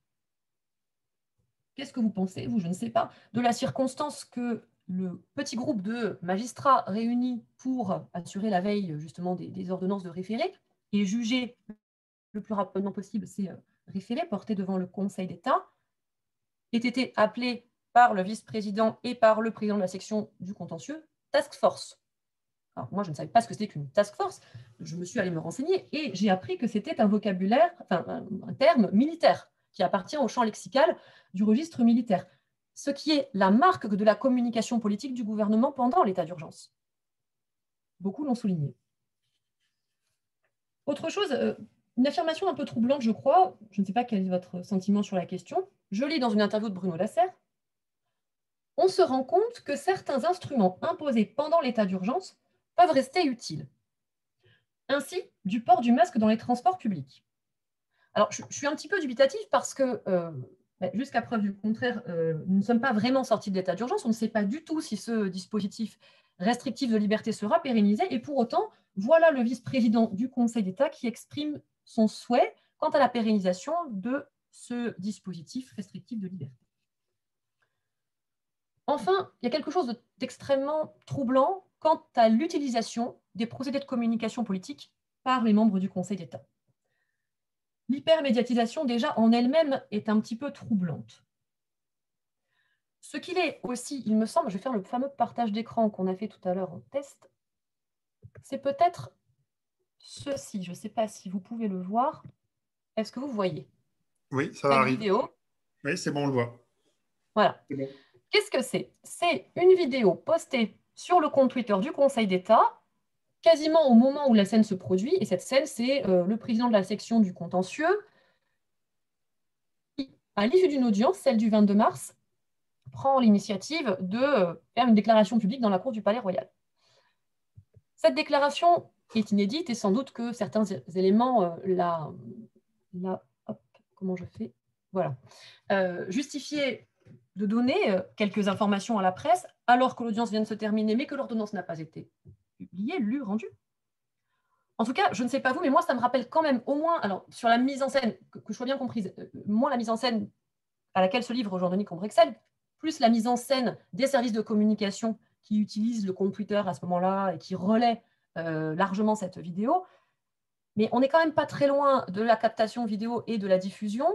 Qu'est-ce que vous pensez, vous, je ne sais pas, de la circonstance que le petit groupe de magistrats réunis pour assurer la veille justement des ordonnances de référé et juger le plus rapidement possible ces référés portés devant le Conseil d'État ait été appelé par le vice-président et par le président de la section du contentieux task force. Alors, moi, je ne savais pas ce que c'était qu'une task force. Je me suis allée me renseigner et j'ai appris que c'était un vocabulaire, enfin, un terme militaire qui appartient au champ lexical du registre militaire, ce qui est la marque de la communication politique du gouvernement pendant l'état d'urgence. Beaucoup l'ont souligné. Autre chose, une affirmation un peu troublante, je crois, je ne sais pas quel est votre sentiment sur la question, je lis dans une interview de Bruno Lasserre, on se rend compte que certains instruments imposés pendant l'état d'urgence peuvent rester utiles. Ainsi, du port du masque dans les transports publics. Alors, je suis un petit peu dubitative parce que, jusqu'à preuve du contraire, nous ne sommes pas vraiment sortis de l'état d'urgence. On ne sait pas du tout si ce dispositif restrictif de liberté sera pérennisé. Et pour autant, voilà le vice-président du Conseil d'État qui exprime son souhait quant à la pérennisation de ce dispositif restrictif de liberté. Enfin, il y a quelque chose d'extrêmement troublant quant à l'utilisation des procédés de communication politique par les membres du Conseil d'État. L'hypermédiatisation, déjà, en elle-même, est un petit peu troublante. Ce qu'il est aussi, il me semble, je vais faire le fameux partage d'écran qu'on a fait tout à l'heure en test, c'est peut-être ceci. Je ne sais pas si vous pouvez le voir. Est-ce que vous voyez? Oui, ça va arriver. Vidéo. Oui, c'est bon, on le voit. Voilà. Bon. Qu'est-ce que c'est? C'est une vidéo postée sur le compte Twitter du Conseil d'État, quasiment au moment où la scène se produit. Et cette scène, c'est le président de la section du contentieux qui, à l'issue d'une audience, celle du 22 mars, prend l'initiative de faire une déclaration publique dans la cour du Palais Royal. Cette déclaration est inédite et sans doute que certains éléments comment je fais? Voilà. Justifiaient de donner quelques informations à la presse alors que l'audience vient de se terminer, mais que l'ordonnance n'a pas été publiée, lue, rendue. En tout cas, je ne sais pas vous, mais moi, ça me rappelle quand même au moins, alors sur la mise en scène, que je sois bien comprise, moi, la mise en scène à laquelle se livre Jean-Denis Combrexel, plus la mise en scène des services de communication qui utilisent le compte Twitter à ce moment-là et qui relaient largement cette vidéo. Mais on n'est quand même pas très loin de la captation vidéo et de la diffusion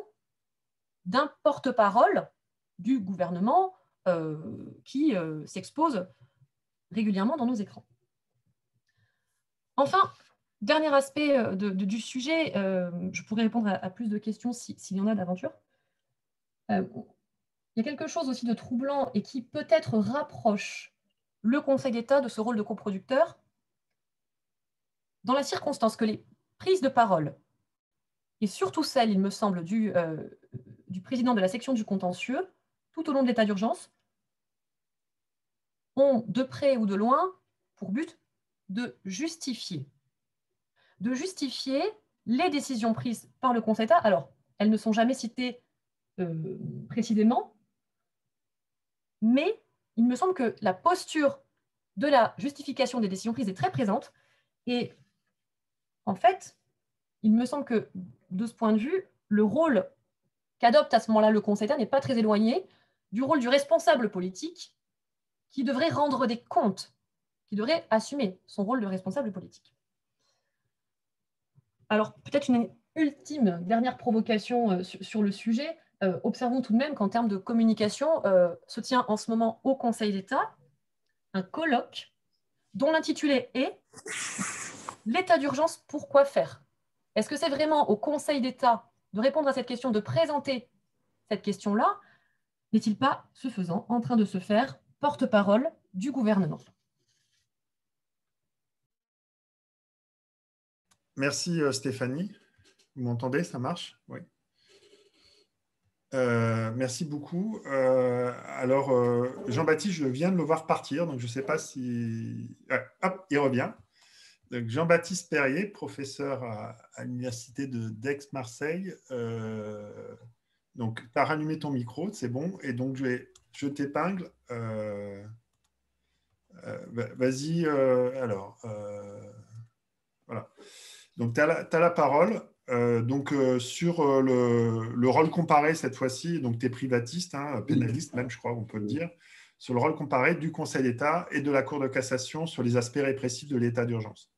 d'un porte-parole du gouvernement qui s'expose régulièrement dans nos écrans. Enfin, dernier aspect du sujet, je pourrais répondre à plus de questions s'il y en a d'aventure. Il y a quelque chose aussi de troublant et qui peut-être rapproche le Conseil d'État de ce rôle de coproducteur dans la circonstance que les prises de parole, et surtout celles, il me semble, du président de la section du contentieux, tout au long de l'état d'urgence, ont de près ou de loin pour but de justifier les décisions prises par le Conseil d'État. Alors, elles ne sont jamais citées précisément, mais il me semble que la posture de la justification des décisions prises est très présente. Et en fait, il me semble que, de ce point de vue, le rôle qu'adopte à ce moment-là le Conseil d'État n'est pas très éloigné du rôle du responsable politique qui devrait rendre des comptes, qui devrait assumer son rôle de responsable politique. Alors, peut-être une ultime, dernière provocation sur le sujet. Observons tout de même qu'en termes de communication, se tient en ce moment au Conseil d'État un colloque dont l'intitulé est « L'état d'urgence, pourquoi faire ?» Est-ce que c'est vraiment au Conseil d'État de répondre à cette question, de présenter cette question-là? N'est-il pas, ce faisant, en train de se faire porte-parole du gouvernement? Merci Stéphanie. Vous m'entendez? Ça marche? Oui. Merci beaucoup. Alors, Jean-Baptiste, je viens de le voir partir, donc je ne sais pas si... hop, il revient. Donc, Jean-Baptiste Perrier, professeur à l'université d'Aix-Marseille. Donc, tu as rallumé ton micro, c'est bon. Et donc, je t'épingle. Vas-y, alors. Voilà. Donc, tu as la parole. Sur le rôle comparé cette fois-ci, donc tu es privatiste, pénaliste même, je crois, on peut le dire, sur le rôle comparé du Conseil d'État et de la Cour de cassation sur les aspects répressifs de l'état d'urgence.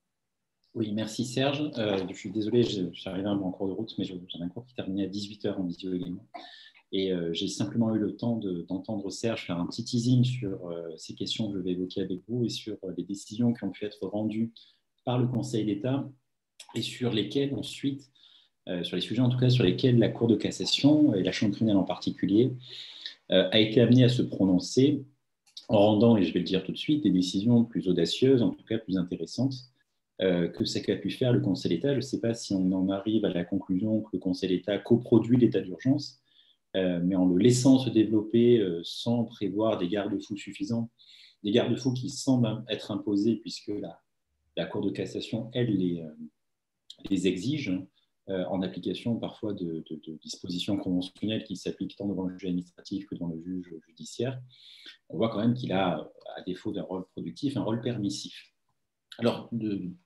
Oui, merci Serge. Je suis désolé, je suis arrivé un peu en cours de route, mais j'ai un cours qui terminait à 18h en visio également. Et j'ai simplement eu le temps d'entendre Serge faire un petit teasing sur ces questions que je vais évoquer avec vous et sur les décisions qui ont pu être rendues par le Conseil d'État et sur lesquelles ensuite, sur les sujets en tout cas sur lesquels la Cour de cassation, et la Chambre criminelle en particulier, a été amenée à se prononcer en rendant, et je vais le dire tout de suite, des décisions plus audacieuses, en tout cas plus intéressantes, que ce qu'a pu faire le Conseil d'État. Je ne sais pas si on en arrive à la conclusion que le Conseil d'État coproduit l'état d'urgence, mais en le laissant se développer sans prévoir des garde-fous suffisants, des garde-fous qui semblent être imposés puisque la Cour de cassation, elle, les exige, en application parfois de dispositions conventionnelles qui s'appliquent tant devant le juge administratif que devant le juge judiciaire. On voit quand même qu'il a, à défaut d'un rôle productif, un rôle permissif. Alors,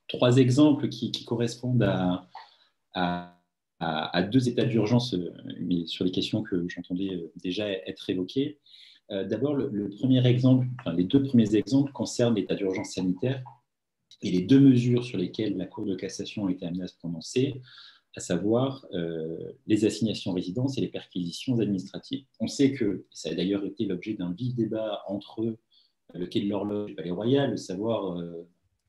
3 exemples qui correspondent à 2 états d'urgence, mais sur les questions que j'entendais déjà être évoquées. D'abord, le premier exemple, enfin, les 2 premiers exemples concernent l'état d'urgence sanitaire et les 2 mesures sur lesquelles la Cour de cassation a été amenée à se prononcer, à savoir les assignations résidence et les perquisitions administratives. On sait que, ça a d'ailleurs été l'objet d'un vif débat entre le quai de l'Horloge et le Palais Royal, de savoir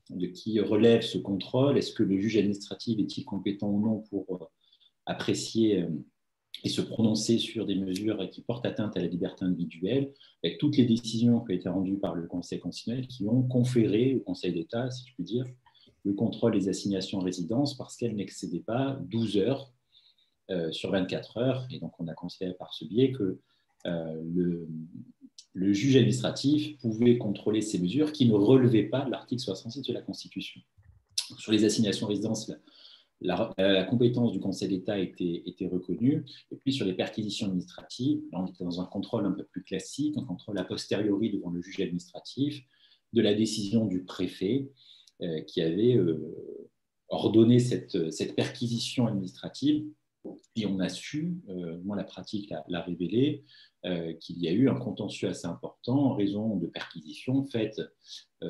de qui relève ce contrôle. Est-ce que le juge administratif est-il compétent ou non pour apprécier et se prononcer sur des mesures qui portent atteinte à la liberté individuelle, avec toutes les décisions qui ont été rendues par le Conseil constitutionnel qui ont conféré au Conseil d'État, si je puis dire, le contrôle des assignations en résidence parce qu'elles n'excédaient pas 12 heures sur 24 heures. Et donc, on a considéré par ce biais que le juge administratif pouvait contrôler ces mesures qui ne relevaient pas de l'article 66 de la Constitution. Sur les assignations en résidence, la compétence du Conseil d'État était reconnue. Et puis, sur les perquisitions administratives, là, on était dans un contrôle un peu plus classique, un contrôle a posteriori devant le juge administratif de la décision du préfet qui avait ordonné cette perquisition administrative. Et on a su, moi la pratique l'a révélé, qu'il y a eu un contentieux assez important en raison de perquisitions faites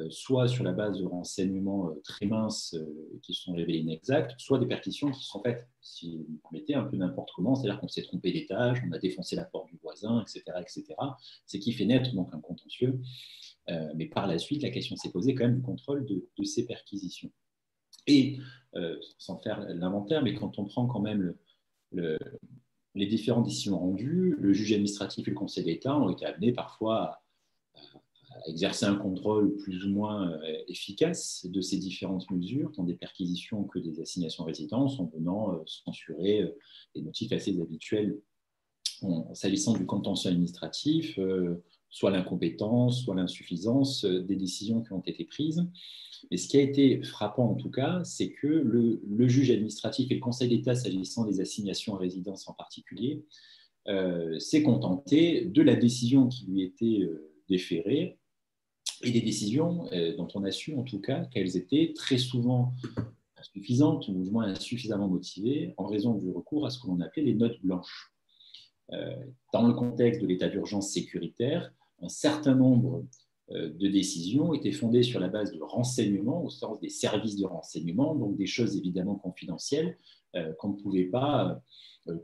soit sur la base de renseignements très minces qui se sont révélés inexacts, soit des perquisitions qui se sont faites, si vous me permettez, un peu n'importe comment, c'est-à-dire qu'on s'est trompé d'étage, on a défoncé la porte du voisin, etc., etc. C'est qui fait naître donc un contentieux. Mais par la suite, la question s'est posée quand même du contrôle de ces perquisitions. Et, sans faire l'inventaire, mais quand on prend quand même les différentes décisions rendues, le juge administratif et le Conseil d'État ont été amenés parfois à exercer un contrôle plus ou moins efficace de ces différentes mesures, tant des perquisitions que des assignations en résidence, en venant censurer des motifs assez habituels s'agissant du contentieux administratif, soit l'incompétence, soit l'insuffisance des décisions qui ont été prises. Mais ce qui a été frappant en tout cas, c'est que le juge administratif et le Conseil d'État, s'agissant des assignations à résidence en particulier, s'est contenté de la décision qui lui était déférée et des décisions dont on a su en tout cas qu'elles étaient très souvent insuffisantes ou du moins insuffisamment motivées en raison du recours à ce que l'on appelait les notes blanches. Dans le contexte de l'état d'urgence sécuritaire, un certain nombre de décisions étaient fondées sur la base de renseignements, au sens des services de renseignement, donc des choses évidemment confidentielles qu'on ne pouvait pas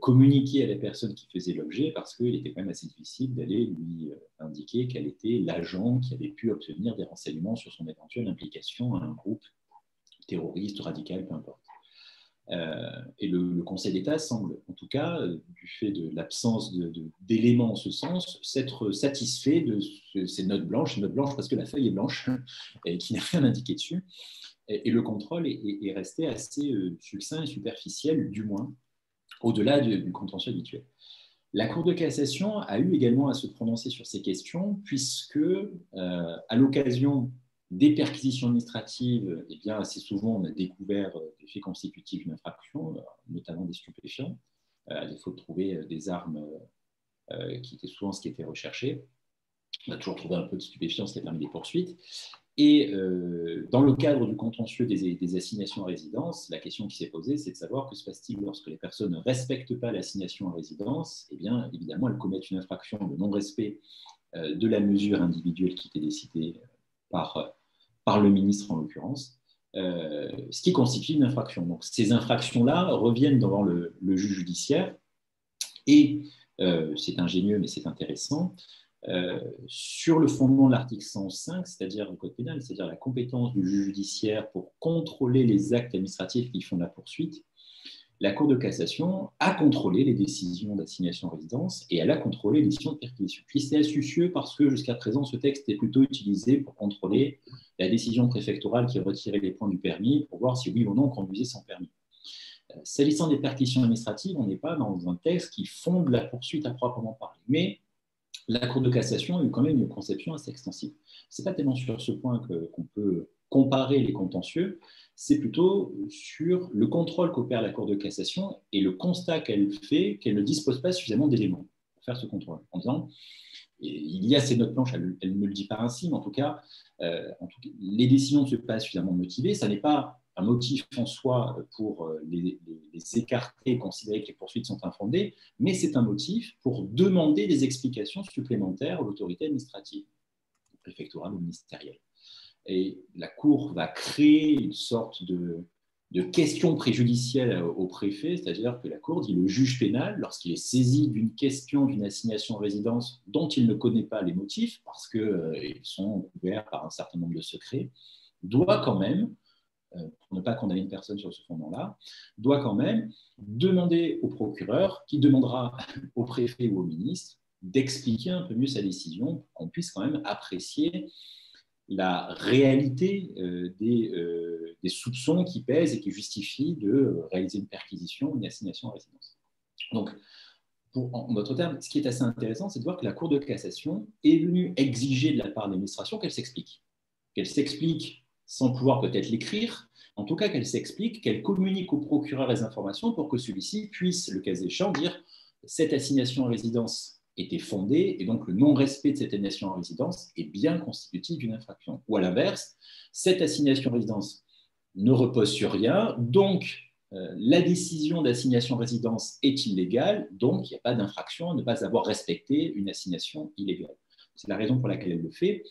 communiquer à la personne qui faisait l'objet parce qu'il était quand même assez difficile d'aller lui indiquer quel était l'agent qui avait pu obtenir des renseignements sur son éventuelle implication à un groupe terroriste, radical, peu importe. Et le Conseil d'État semble, en tout cas, du fait de l'absence d'éléments en ce sens, s'être satisfait de ces notes blanches parce que la feuille est blanche et qui n'a rien indiqué dessus. Et le contrôle est resté assez succinct et superficiel, du moins, au-delà du contentieux habituel. La Cour de cassation a eu également à se prononcer sur ces questions, puisque, à l'occasion des perquisitions administratives, eh bien, assez souvent, on a découvert des faits constitutifs d'une infraction, notamment des stupéfiants, à défaut de trouver des armes qui étaient souvent ce qui était recherché. On a toujours trouvé un peu de stupéfiants, ce qui a permis des poursuites. Et dans le cadre du contentieux des assignations en résidence, la question qui s'est posée, c'est de savoir que se passe-t-il lorsque les personnes ne respectent pas l'assignation en résidence. Eh bien, évidemment, elles commettent une infraction de non-respect de la mesure individuelle qui était décidée par le ministre en l'occurrence, ce qui constitue une infraction. Donc ces infractions-là reviennent devant le juge judiciaire et c'est ingénieux mais c'est intéressant, sur le fondement de l'article 105, c'est-à-dire le code pénal, c'est-à-dire la compétence du juge judiciaire pour contrôler les actes administratifs qui font la poursuite, la Cour de cassation a contrôlé les décisions d'assignation en résidence et elle a contrôlé les décisions de perquisition. Puis c'est astucieux parce que jusqu'à présent, ce texte est plutôt utilisé pour contrôler la décision préfectorale qui retirait les points du permis pour voir si oui ou non on conduisait sans permis. S'agissant des perquisitions administratives, on n'est pas dans un texte qui fonde la poursuite à proprement parler. Mais la Cour de cassation a eu quand même une conception assez extensive. Ce n'est pas tellement sur ce point qu'on peut comparer les contentieux, c'est plutôt sur le contrôle qu'opère la Cour de cassation et le constat qu'elle fait qu'elle ne dispose pas suffisamment d'éléments pour faire ce contrôle. En disant, il y a ces notes blanches, elle ne le dit pas ainsi, mais en tout cas, les décisions ne sont pas suffisamment motivées. Ça n'est pas un motif en soi pour les écarter et considérer que les poursuites sont infondées, mais c'est un motif pour demander des explications supplémentaires aux autorités administratives, préfectorales ou ministérielles. Et la Cour va créer une sorte de question préjudicielle au préfet, c'est-à-dire que la Cour dit le juge pénal, lorsqu'il est saisi d'une question d'une assignation en résidence dont il ne connaît pas les motifs, parce qu'ils sont couverts par un certain nombre de secrets, doit quand même, pour ne pas condamner une personne sur ce fondement-là, doit quand même demander au procureur, qui demandera au préfet ou au ministre, d'expliquer un peu mieux sa décision, pour qu'on puisse quand même apprécier la réalité des soupçons qui pèsent et qui justifient de réaliser une perquisition ou une assignation en résidence. Donc, en d'autres termes, ce qui est assez intéressant, c'est de voir que la Cour de cassation est venue exiger de la part de l'administration qu'elle s'explique. Qu'elle s'explique sans pouvoir peut-être l'écrire, en tout cas qu'elle s'explique, qu'elle communique au procureur les informations pour que celui-ci puisse, le cas échéant, dire cette assignation en résidence était fondée et donc le non-respect de cette assignation en résidence est bien constitutif d'une infraction. Ou à l'inverse, cette assignation en résidence ne repose sur rien, donc la décision d'assignation en résidence est illégale, donc il n'y a pas d'infraction à ne pas avoir respecté une assignation illégale. C'est la raison pour laquelle elle le fait.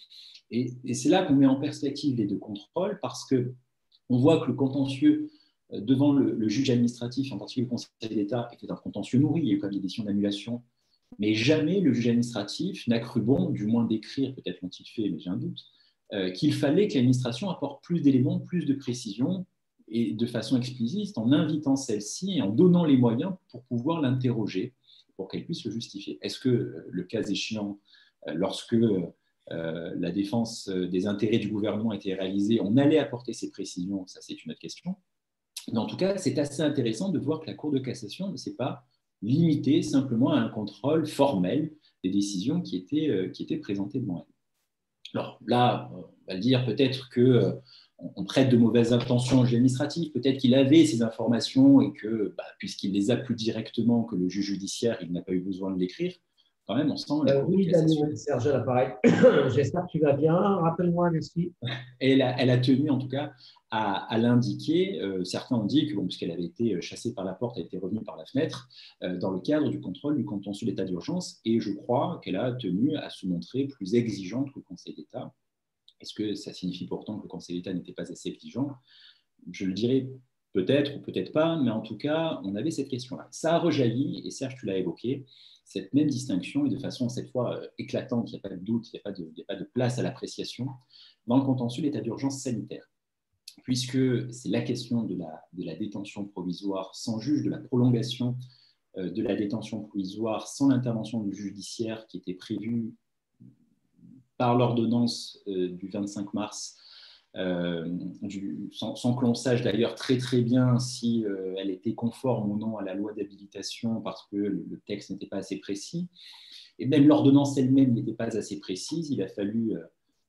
Et c'est là qu'on met en perspective les deux contrôles, parce qu'on voit que le contentieux devant le juge administratif, en particulier le Conseil d'État, était un contentieux nourri, il y a eu comme des décisions d'annulation, mais jamais le juge administratif n'a cru bon, du moins d'écrire, peut-être l'ont-ils fait, mais j'ai un doute, qu'il fallait que l'administration apporte plus d'éléments, plus de précisions, et de façon explicite, en invitant celle-ci et en donnant les moyens pour pouvoir l'interroger, pour qu'elle puisse le justifier. Est-ce que, le cas échéant, lorsque la défense des intérêts du gouvernement était réalisée, on allait apporter ces précisions? Ça, c'est une autre question. Mais en tout cas, c'est assez intéressant de voir que la Cour de cassation ne s'est pas limitée simplement à un contrôle formel des décisions qui étaient présentées devant elle. Alors là, on va dire peut-être qu'on prête de mauvaises intentions au juge administratif, peut-être qu'il avait ces informations et que, puisqu'il les a plus directement que le juge judiciaire, il n'a pas eu besoin de l'écrire. Quand même, on sent la Cour de cassation. Daniel, Serge, à l'appareil. J'espère que tu vas bien. Rappelle-moi, merci. Et elle a tenu, en tout cas, à l'indiquer. Certains ont dit que, puisqu'elle avait été chassée par la porte, elle était revenue par la fenêtre, dans le cadre du contrôle du contentieux d'état d'urgence. Et je crois qu'elle a tenu à se montrer plus exigeante que le Conseil d'État. Est-ce que ça signifie pourtant que le Conseil d'État n'était pas assez exigeant? Je le dirais peut-être ou peut-être pas, mais en tout cas, on avait cette question-là. Ça a rejailli, et Serge, tu l'as évoqué, cette même distinction, et de façon cette fois éclatante, il n'y a pas de doute, il n'y a pas de place à l'appréciation, dans le contentieux d'état d'urgence sanitaire, puisque c'est la question de la détention provisoire sans juge, de la prolongation de la détention provisoire sans l'intervention du judiciaire qui était prévue par l'ordonnance du 25 mars, sans que l'on sache d'ailleurs très très bien si elle était conforme ou non à la loi d'habilitation, parce que le texte n'était pas assez précis. Et même l'ordonnance elle-même n'était pas assez précise. Il a fallu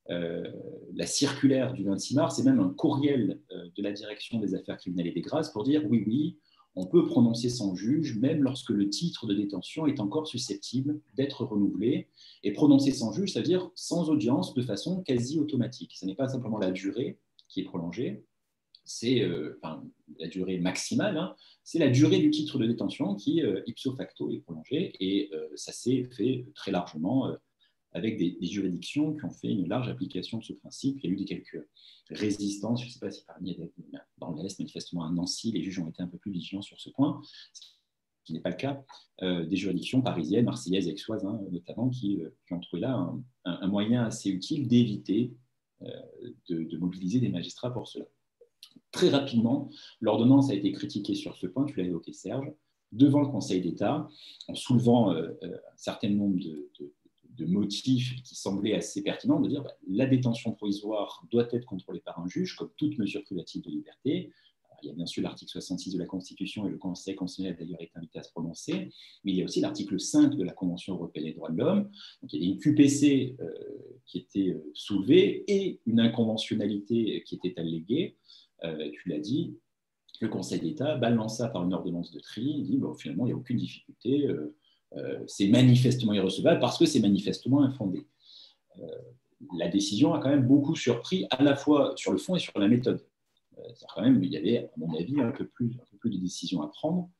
la circulaire du 26 mars et même un courriel de la direction des affaires criminelles et des grâces pour dire oui, on peut prononcer sans juge, même lorsque le titre de détention est encore susceptible d'être renouvelé. Et prononcer sans juge, ça veut dire sans audience, de façon quasi automatique. Ce n'est pas simplement la durée qui est prolongée, c'est la durée maximale, c'est la durée du titre de détention qui, ipso facto, est prolongée. Et ça s'est fait très largement avec des juridictions qui ont fait une large application de ce principe. Il y a eu quelques résistances, je ne sais pas si parmi dans l'Est, manifestement à Nancy, les juges ont été un peu plus vigilants sur ce point, ce qui n'est pas le cas des juridictions parisiennes, marseillaises, aixoises notamment, qui ont trouvé là un moyen assez utile d'éviter de mobiliser des magistrats pour cela. Très rapidement, l'ordonnance a été critiquée sur ce point, tu l'as évoqué Serge, devant le Conseil d'État, en soulevant un certain nombre de motifs qui semblaient assez pertinents, de dire la détention provisoire doit être contrôlée par un juge, comme toute mesure privative de liberté. il y a bien sûr l'article 66 de la Constitution, et le Conseil constitutionnel a d'ailleurs été invité à se prononcer, mais il y a aussi l'article 5 de la Convention européenne des droits de l'homme. Donc, il y a une QPC qui était soulevée et une inconventionnalité qui était alléguée. Tu l'as dit, le Conseil d'État balance ça par une ordonnance de tri, il dit bon, finalement, il n'y a aucune difficulté, c'est manifestement irrecevable parce que c'est manifestement infondé. La décision a quand même beaucoup surpris, à la fois sur le fond et sur la méthode. Quand même, il y avait, à mon avis, un peu plus de décisions à prendre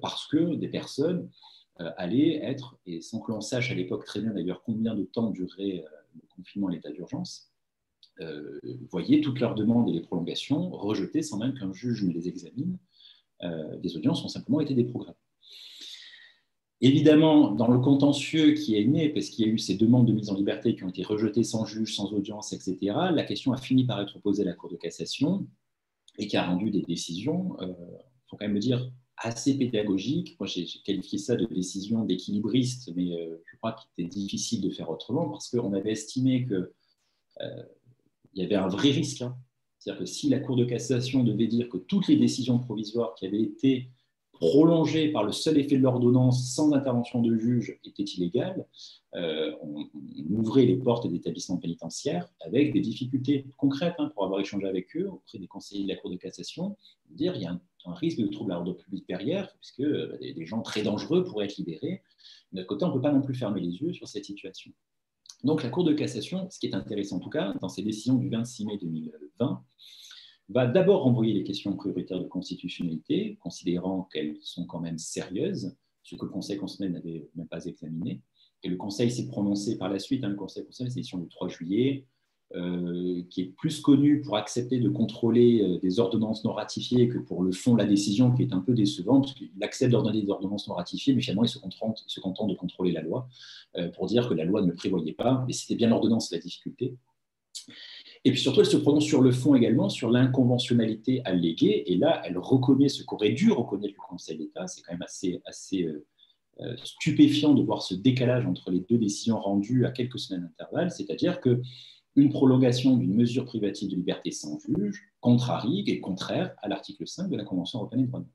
parce que des personnes allaient être, et sans que l'on sache à l'époque très bien d'ailleurs combien de temps durait le confinement et l'état d'urgence, voyaient toutes leurs demandes et les prolongations rejetées sans même qu'un juge ne les examine. Des audiences ont simplement été déprogrammées. Évidemment, dans le contentieux qui est né, parce qu'il y a eu ces demandes de mise en liberté qui ont été rejetées sans juge, sans audience, etc., la question a fini par être posée à la Cour de cassation et qui a rendu des décisions, il faut quand même le dire, assez pédagogiques. Moi, j'ai qualifié ça de décision d'équilibriste, mais je crois qu'il était difficile de faire autrement parce qu'on avait estimé qu'il y avait un vrai risque. C'est-à-dire que si la Cour de cassation devait dire que toutes les décisions provisoires qui avaient été prolongées par le seul effet de l'ordonnance sans intervention de juge étaient illégales, on ouvrait les portes d'établissements pénitentiaires avec des difficultés concrètes pour avoir échangé avec eux auprès des conseillers de la Cour de cassation, dire il y a un risque de trouble à l'ordre public derrière, puisque des gens très dangereux pourraient être libérés. De notre côté, on ne peut pas non plus fermer les yeux sur cette situation. Donc la Cour de cassation, ce qui est intéressant en tout cas, dans ses décisions du 26 mai 2020, va d'abord renvoyer les questions prioritaires de constitutionnalité, considérant qu'elles sont quand même sérieuses, ce que le Conseil constitutionnel n'avait même pas examiné. Et le Conseil s'est prononcé par la suite, le Conseil constitutionnel, c'est l'édition du 3 juillet, qui est plus connu pour accepter de contrôler des ordonnances non ratifiées que pour le fond de la décision, qui est un peu décevant, parce qu'il accepte d'ordonner des ordonnances non ratifiées, mais finalement, il se contente de contrôler la loi, pour dire que la loi ne le prévoyait pas, mais c'était bien l'ordonnance la difficulté. Et puis surtout, elle se prononce sur le fond également, sur l'inconventionnalité alléguée, et là, elle reconnaît ce qu'aurait dû reconnaître le Conseil d'État. C'est quand même assez stupéfiant de voir ce décalage entre les deux décisions rendues à quelques semaines d'intervalle, c'est-à-dire qu'une prolongation d'une mesure privative de liberté sans juge contrarie et contraire à l'article 5 de la Convention européenne des droits de l'homme.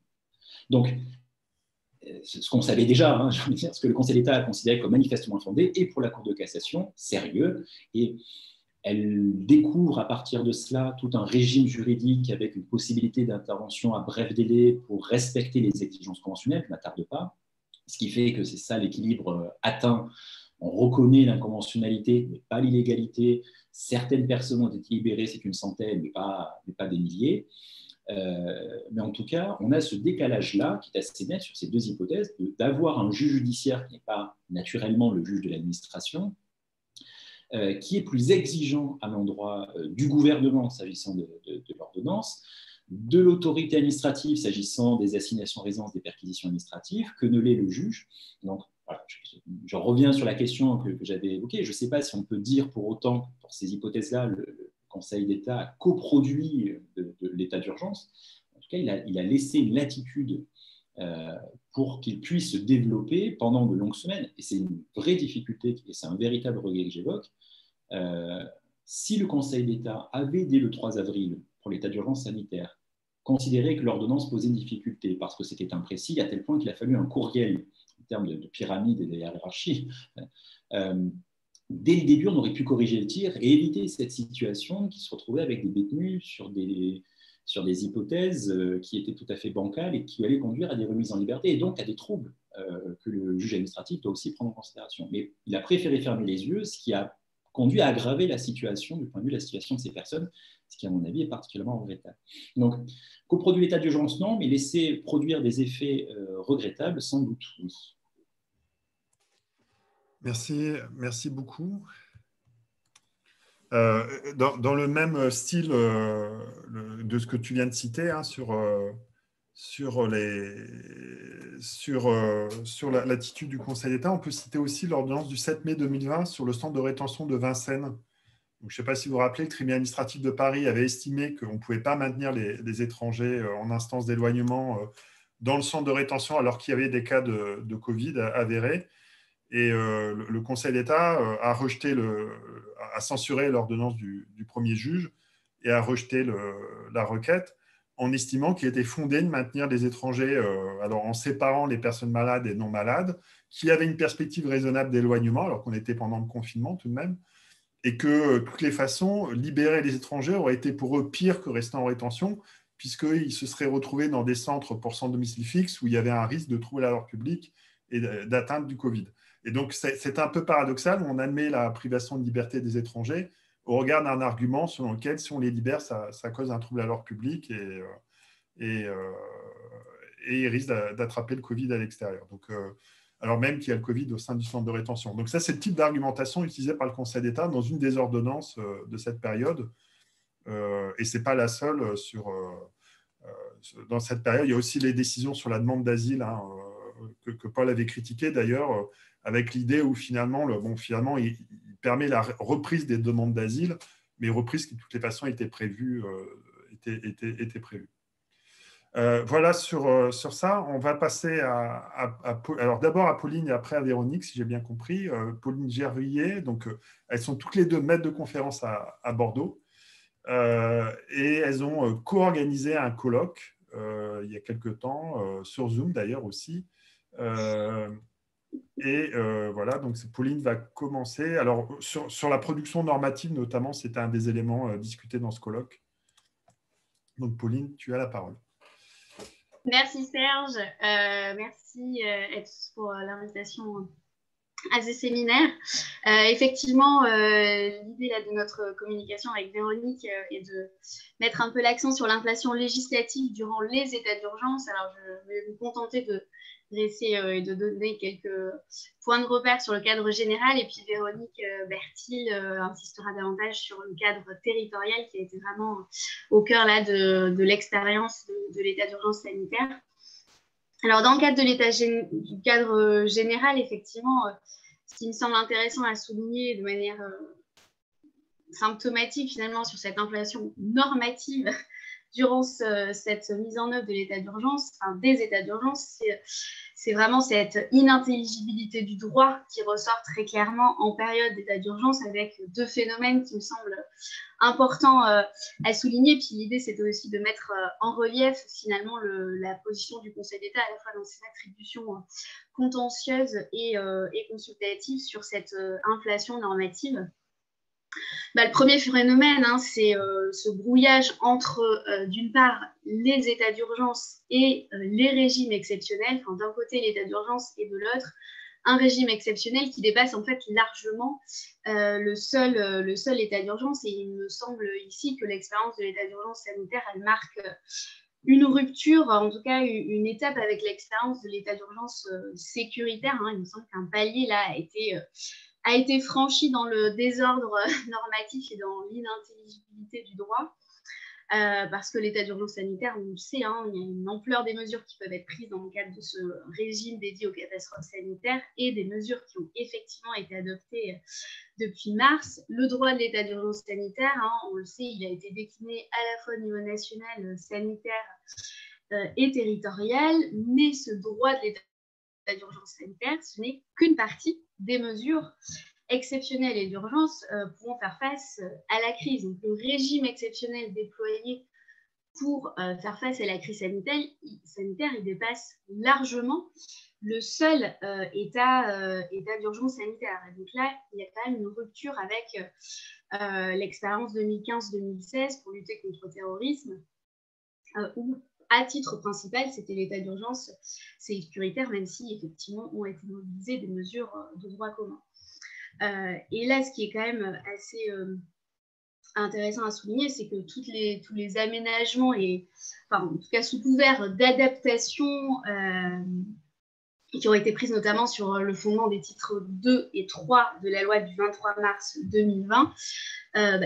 Donc, ce qu'on savait déjà, je veux dire, ce que le Conseil d'État a considéré comme manifestement infondé, et pour la Cour de cassation, sérieux, et elle découvre à partir de cela tout un régime juridique avec une possibilité d'intervention à bref délai pour respecter les exigences conventionnelles, je ne m'attarde pas, ce qui fait que c'est ça l'équilibre atteint. On reconnaît l'inconventionnalité, mais pas l'illégalité. Certaines personnes ont été libérées, c'est une centaine, mais pas des milliers. Mais en tout cas, on a ce décalage-là qui est assez net sur ces deux hypothèses, d'avoir un juge judiciaire qui n'est pas naturellement le juge de l'administration, qui est plus exigeant à l'endroit du gouvernement s'agissant de l'ordonnance, de l'autorité administrative s'agissant des assignations à résidence, des perquisitions administratives, que ne l'est le juge. Donc, voilà, je reviens sur la question que j'avais évoquée. Je ne sais pas si on peut dire pour autant que pour ces hypothèses-là, le Conseil d'État a coproduit de l'état d'urgence. En tout cas, il a laissé une latitude pour qu'il puisse se développer pendant de longues semaines. Et c'est une vraie difficulté, et c'est un véritable regret que j'évoque. Si le Conseil d'État avait, dès le 3 avril, pour l'état d'urgence sanitaire, considéré que l'ordonnance posait une difficulté parce que c'était imprécis, à tel point qu'il a fallu un courriel en termes de pyramide et de hiérarchie, dès le début, on aurait pu corriger le tir et éviter cette situation qui se retrouvait avec des détenus sur des hypothèses qui étaient tout à fait bancales et qui allaient conduire à des remises en liberté et donc à des troubles que le juge administratif doit aussi prendre en considération. Mais il a préféré fermer les yeux, ce qui a conduit à aggraver la situation du point de vue de la situation de ces personnes, ce qui, à mon avis, est particulièrement regrettable. Donc, coproduit l'état d'urgence, non, mais laisser produire des effets regrettables, sans doute, oui. Merci beaucoup. Dans le même style de ce que tu viens de citer, sur l'attitude du Conseil d'État, on peut citer aussi l'ordonnance du 7 mai 2020 sur le centre de rétention de Vincennes. Donc, je ne sais pas si vous vous rappelez, le tribunal administratif de Paris avait estimé qu'on ne pouvait pas maintenir les étrangers en instance d'éloignement dans le centre de rétention alors qu'il y avait des cas de Covid avérés. Et le Conseil d'État a censuré l'ordonnance du premier juge et a rejeté la requête. en estimant qu'il était fondé de maintenir les étrangers, alors en séparant les personnes malades et non malades, qui avaient une perspective raisonnable d'éloignement, alors qu'on était pendant le confinement tout de même, et que, de toutes les façons, libérer les étrangers aurait été pour eux pire que rester en rétention, puisqu'ils se seraient retrouvés dans des centres pour sans domicile fixe où il y avait un risque de troubles à l'ordre public et d'atteinte du Covid. Et donc, c'est un peu paradoxal, on admet la privation de liberté des étrangers au regard d'un argument selon lequel, si on les libère, ça cause un trouble à l'ordre public et ils risquent d'attraper le Covid à l'extérieur. Donc, alors même qu'il y a le Covid au sein du centre de rétention. Donc ça, c'est le type d'argumentation utilisée par le Conseil d'État dans une des ordonnances de cette période. Et ce n'est pas la seule dans cette période. Il y a aussi les décisions sur la demande d'asile que Paul avait critiquées d'ailleurs, avec l'idée où finalement, il permet la reprise des demandes d'asile, mais reprise qui de toutes les façons était prévue. Voilà sur ça. On va passer alors d'abord à Pauline et après à Véronique, si j'ai bien compris. Pauline Gervillier, donc elles sont toutes les deux maîtres de conférence à Bordeaux et elles ont co-organisé un colloque il y a quelque temps, sur Zoom d'ailleurs aussi. Voilà, donc Pauline va commencer. Alors sur la production normative notamment, c'était un des éléments discutés dans ce colloque. Donc Pauline, tu as la parole. Merci Serge, merci à tous pour l'invitation à ce séminaire. Effectivement, l'idée là, de notre communication avec Véronique est de mettre un peu l'accent sur l'inflation législative durant les états d'urgence. Alors, je vais me contenter de dresser et de donner quelques points de repère sur le cadre général, et puis Véronique Bertil insistera davantage sur le cadre territorial qui a été vraiment au cœur là, de l'expérience de l'état d'urgence sanitaire. Alors, dans le cadre du cadre général, effectivement, ce qui me semble intéressant à souligner de manière symptomatique finalement sur cette inflation normative durant cette mise en œuvre de l'état d'urgence, enfin des états d'urgence, c'est vraiment cette inintelligibilité du droit qui ressort très clairement en période d'état d'urgence, avec deux phénomènes qui me semblent importants à souligner. Puis l'idée, c'était aussi de mettre en relief finalement la position du Conseil d'État, à la fois dans ses attributions contentieuses et consultatives sur cette inflation normative. Le premier phénomène, c'est ce brouillage entre, d'une part, les états d'urgence et les régimes exceptionnels. Enfin, d'un côté, l'état d'urgence et de l'autre, un régime exceptionnel qui dépasse en fait largement le seul état d'urgence. Et il me semble ici que l'expérience de l'état d'urgence sanitaire, elle marque une rupture, en tout cas une étape avec l'expérience de l'état d'urgence sécuritaire. Il me semble qu'un palier là a été franchi dans le désordre normatif et dans l'inintelligibilité du droit, parce que l'état d'urgence sanitaire, on le sait, il y a une ampleur des mesures qui peuvent être prises dans le cadre de ce régime dédié aux catastrophes sanitaires et des mesures qui ont effectivement été adoptées depuis mars. Le droit de l'état d'urgence sanitaire, on le sait, il a été décliné à la fois au niveau national, sanitaire et territorial, mais ce droit de l'état d'urgence sanitaire, ce n'est qu'une partie des mesures exceptionnelles et d'urgence pourront faire face à la crise. Donc, le régime exceptionnel déployé pour faire face à la crise sanitaire, il dépasse largement le seul état d'urgence sanitaire. Et donc là, il y a quand même une rupture avec l'expérience 2015-2016 pour lutter contre le terrorisme, où à titre principal, c'était l'état d'urgence sécuritaire, même si effectivement ont été mobilisées des mesures de droit commun. Et là, ce qui est quand même assez intéressant à souligner, c'est que tous les aménagements, en tout cas sous couvert d'adaptation, qui ont été prises notamment sur le fondement des titres 2 et 3 de la loi du 23 mars 2020,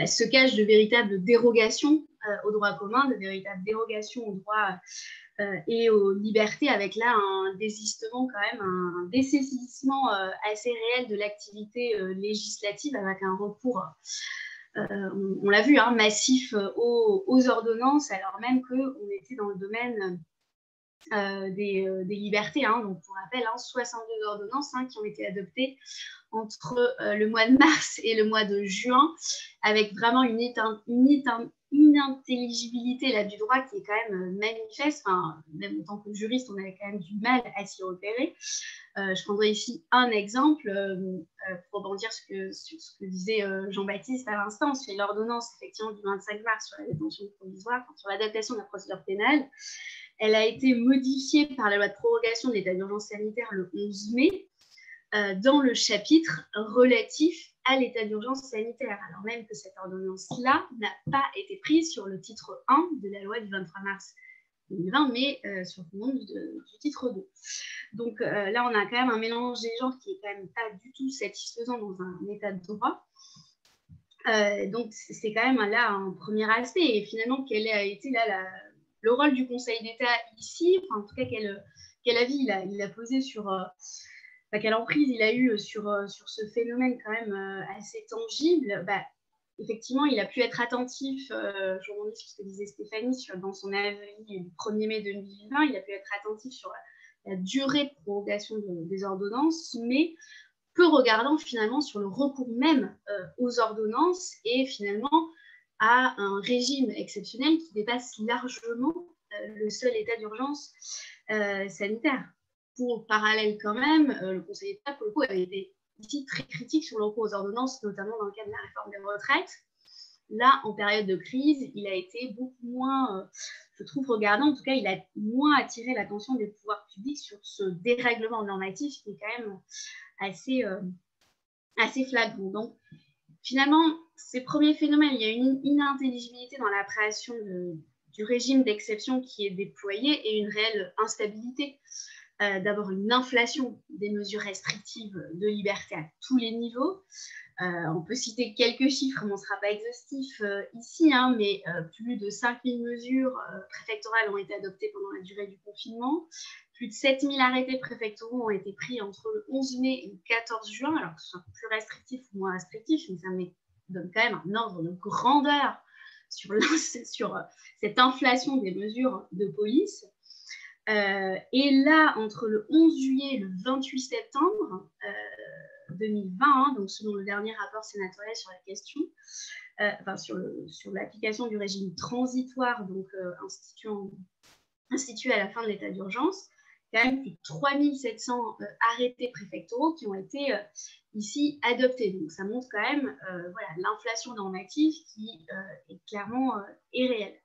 se cachent de véritables dérogations au droit commun, de véritables dérogations au droit et aux libertés, avec là un désistement quand même, un dessaisissement assez réel de l'activité législative, avec un recours, on l'a vu, massif aux ordonnances, alors même qu'on était dans le domaine des libertés. Donc, pour rappel, 62 ordonnances qui ont été adoptées entre le mois de mars et le mois de juin, avec vraiment une inintelligibilité là, du droit qui est quand même manifeste. Enfin, même en tant que juriste, on avait quand même du mal à s'y repérer. Je prendrai ici un exemple pour rebondir sur ce que disait Jean-Baptiste à l'instant, c'est l'ordonnance effectivement du 25 mars sur la détention provisoire, sur l'adaptation de la procédure pénale. Elle a été modifiée par la loi de prorogation de l'état d'urgence sanitaire le 11 mai dans le chapitre relatif à l'état d'urgence sanitaire, alors même que cette ordonnance-là n'a pas été prise sur le titre 1 de la loi du 23 mars 2020, mais sur le monde du titre 2. Donc là, on a quand même un mélange des genres qui est quand même pas du tout satisfaisant dans un état de droit. Donc c'est quand même là un premier aspect. Et finalement, quel a été là le rôle du Conseil d'État ici, enfin, en tout cas quel avis il a posé sur... quelle emprise il a eu sur ce phénomène quand même assez tangible. Effectivement, il a pu être attentif, je rebondis sur ce que disait Stéphanie dans son avis du 1er mai 2020, il a pu être attentif sur la durée de prorogation des ordonnances, mais peu regardant finalement sur le recours même aux ordonnances et finalement à un régime exceptionnel qui dépasse largement le seul état d'urgence sanitaire. Pour parallèle quand même, le Conseil d'État, pour le coup, avait été ici très critique sur le recours aux ordonnances, notamment dans le cadre de la réforme des retraites. Là, en période de crise, il a été beaucoup moins, je trouve, regardant. En tout cas, il a moins attiré l'attention des pouvoirs publics sur ce dérèglement normatif qui est quand même assez flagrant. Donc, finalement, ces premiers phénomènes, il y a une inintelligibilité dans la création du régime d'exception qui est déployé et une réelle instabilité. D'abord une inflation des mesures restrictives de liberté à tous les niveaux. On peut citer quelques chiffres, mais on ne sera pas exhaustif ici, hein, mais plus de 5000 mesures préfectorales ont été adoptées pendant la durée du confinement. Plus de 7000 arrêtés préfectoraux ont été pris entre le 11 mai et le 14 juin, alors que ce soit plus restrictif ou moins restrictif, mais ça me donne quand même un ordre de grandeur sur cette inflation des mesures de police. Et là, entre le 11 juillet et le 28 septembre 2020, hein, donc selon le dernier rapport sénatorial sur la question, sur l'application du régime transitoire, donc institué à la fin de l'état d'urgence, quand même plus de 3700 arrêtés préfectoraux qui ont été ici adoptés. Donc ça montre quand même l'inflation normative qui est clairement est réelle.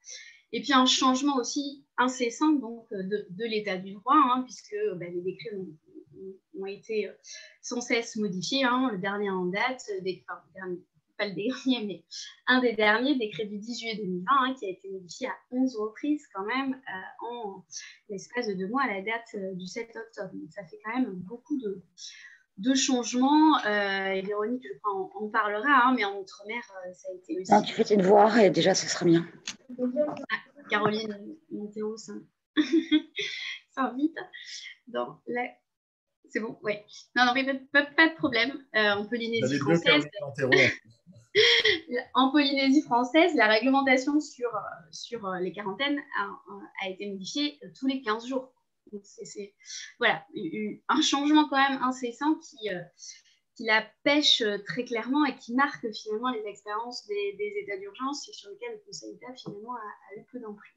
Et puis un changement aussi incessant donc, de l'état du droit, hein, puisque les décrets ont été sans cesse modifiés. Hein. Le dernier en date, pas le dernier, mais un des derniers, décret du 10 juillet 2020, hein, qui a été modifié à 11 reprises quand même en l'espace de 2 mois à la date du 7 octobre. Donc ça fait quand même beaucoup de changements. Et Véronique, je crois, en parlera, hein, mais en Outre-mer, ça a été aussi... Non, tu fais tes devoirs et déjà, ce sera bien. Caroline Monteau s'invite dans la... C'est bon, oui. Non, pas de problème. En Polynésie française... En Polynésie française, la réglementation sur les quarantaines a été modifiée tous les 15 jours. Donc c'est voilà, un changement quand même incessant qui la pêche très clairement et qui marque finalement les expériences des états d'urgence et sur lesquels le Conseil d'État finalement a eu peu d'emprise.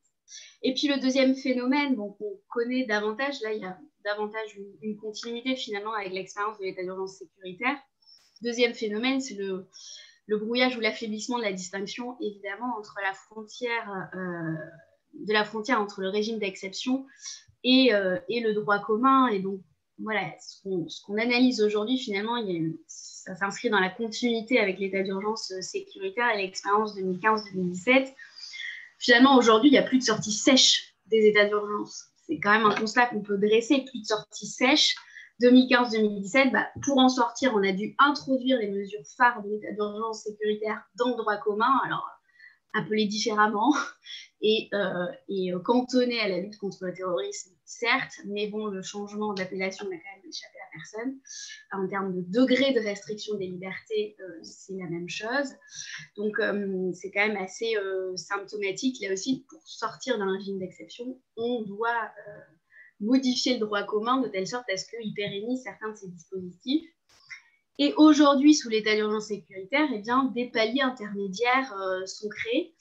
Et puis le deuxième phénomène, qu'on connaît davantage, là il y a davantage une continuité finalement avec l'expérience de l'état d'urgence sécuritaire. Deuxième phénomène, c'est le brouillage ou l'affaiblissement de la distinction évidemment entre la frontière entre le régime d'exception et le droit commun. Et donc voilà, ce qu'on analyse aujourd'hui, finalement, ça s'inscrit dans la continuité avec l'état d'urgence sécuritaire et l'expérience 2015-2017. Finalement, aujourd'hui, il n'y a plus de sortie sèche des états d'urgence. C'est quand même un constat qu'on peut dresser, plus de sortie sèche. 2015-2017, pour en sortir, on a dû introduire les mesures phares de l'état d'urgence sécuritaire dans le droit commun, alors appelées différemment, et cantonnées à la lutte contre le terrorisme, certes, mais bon, le changement d'appellation n'a quand même échappé à personne. En termes de degré de restriction des libertés, c'est la même chose. Donc, c'est quand même assez symptomatique. Là aussi, pour sortir d'un régime d'exception, on doit modifier le droit commun de telle sorte à ce qu'il pérennise certains de ces dispositifs. Et aujourd'hui, sous l'état d'urgence sécuritaire, eh bien, des paliers intermédiaires sont créés.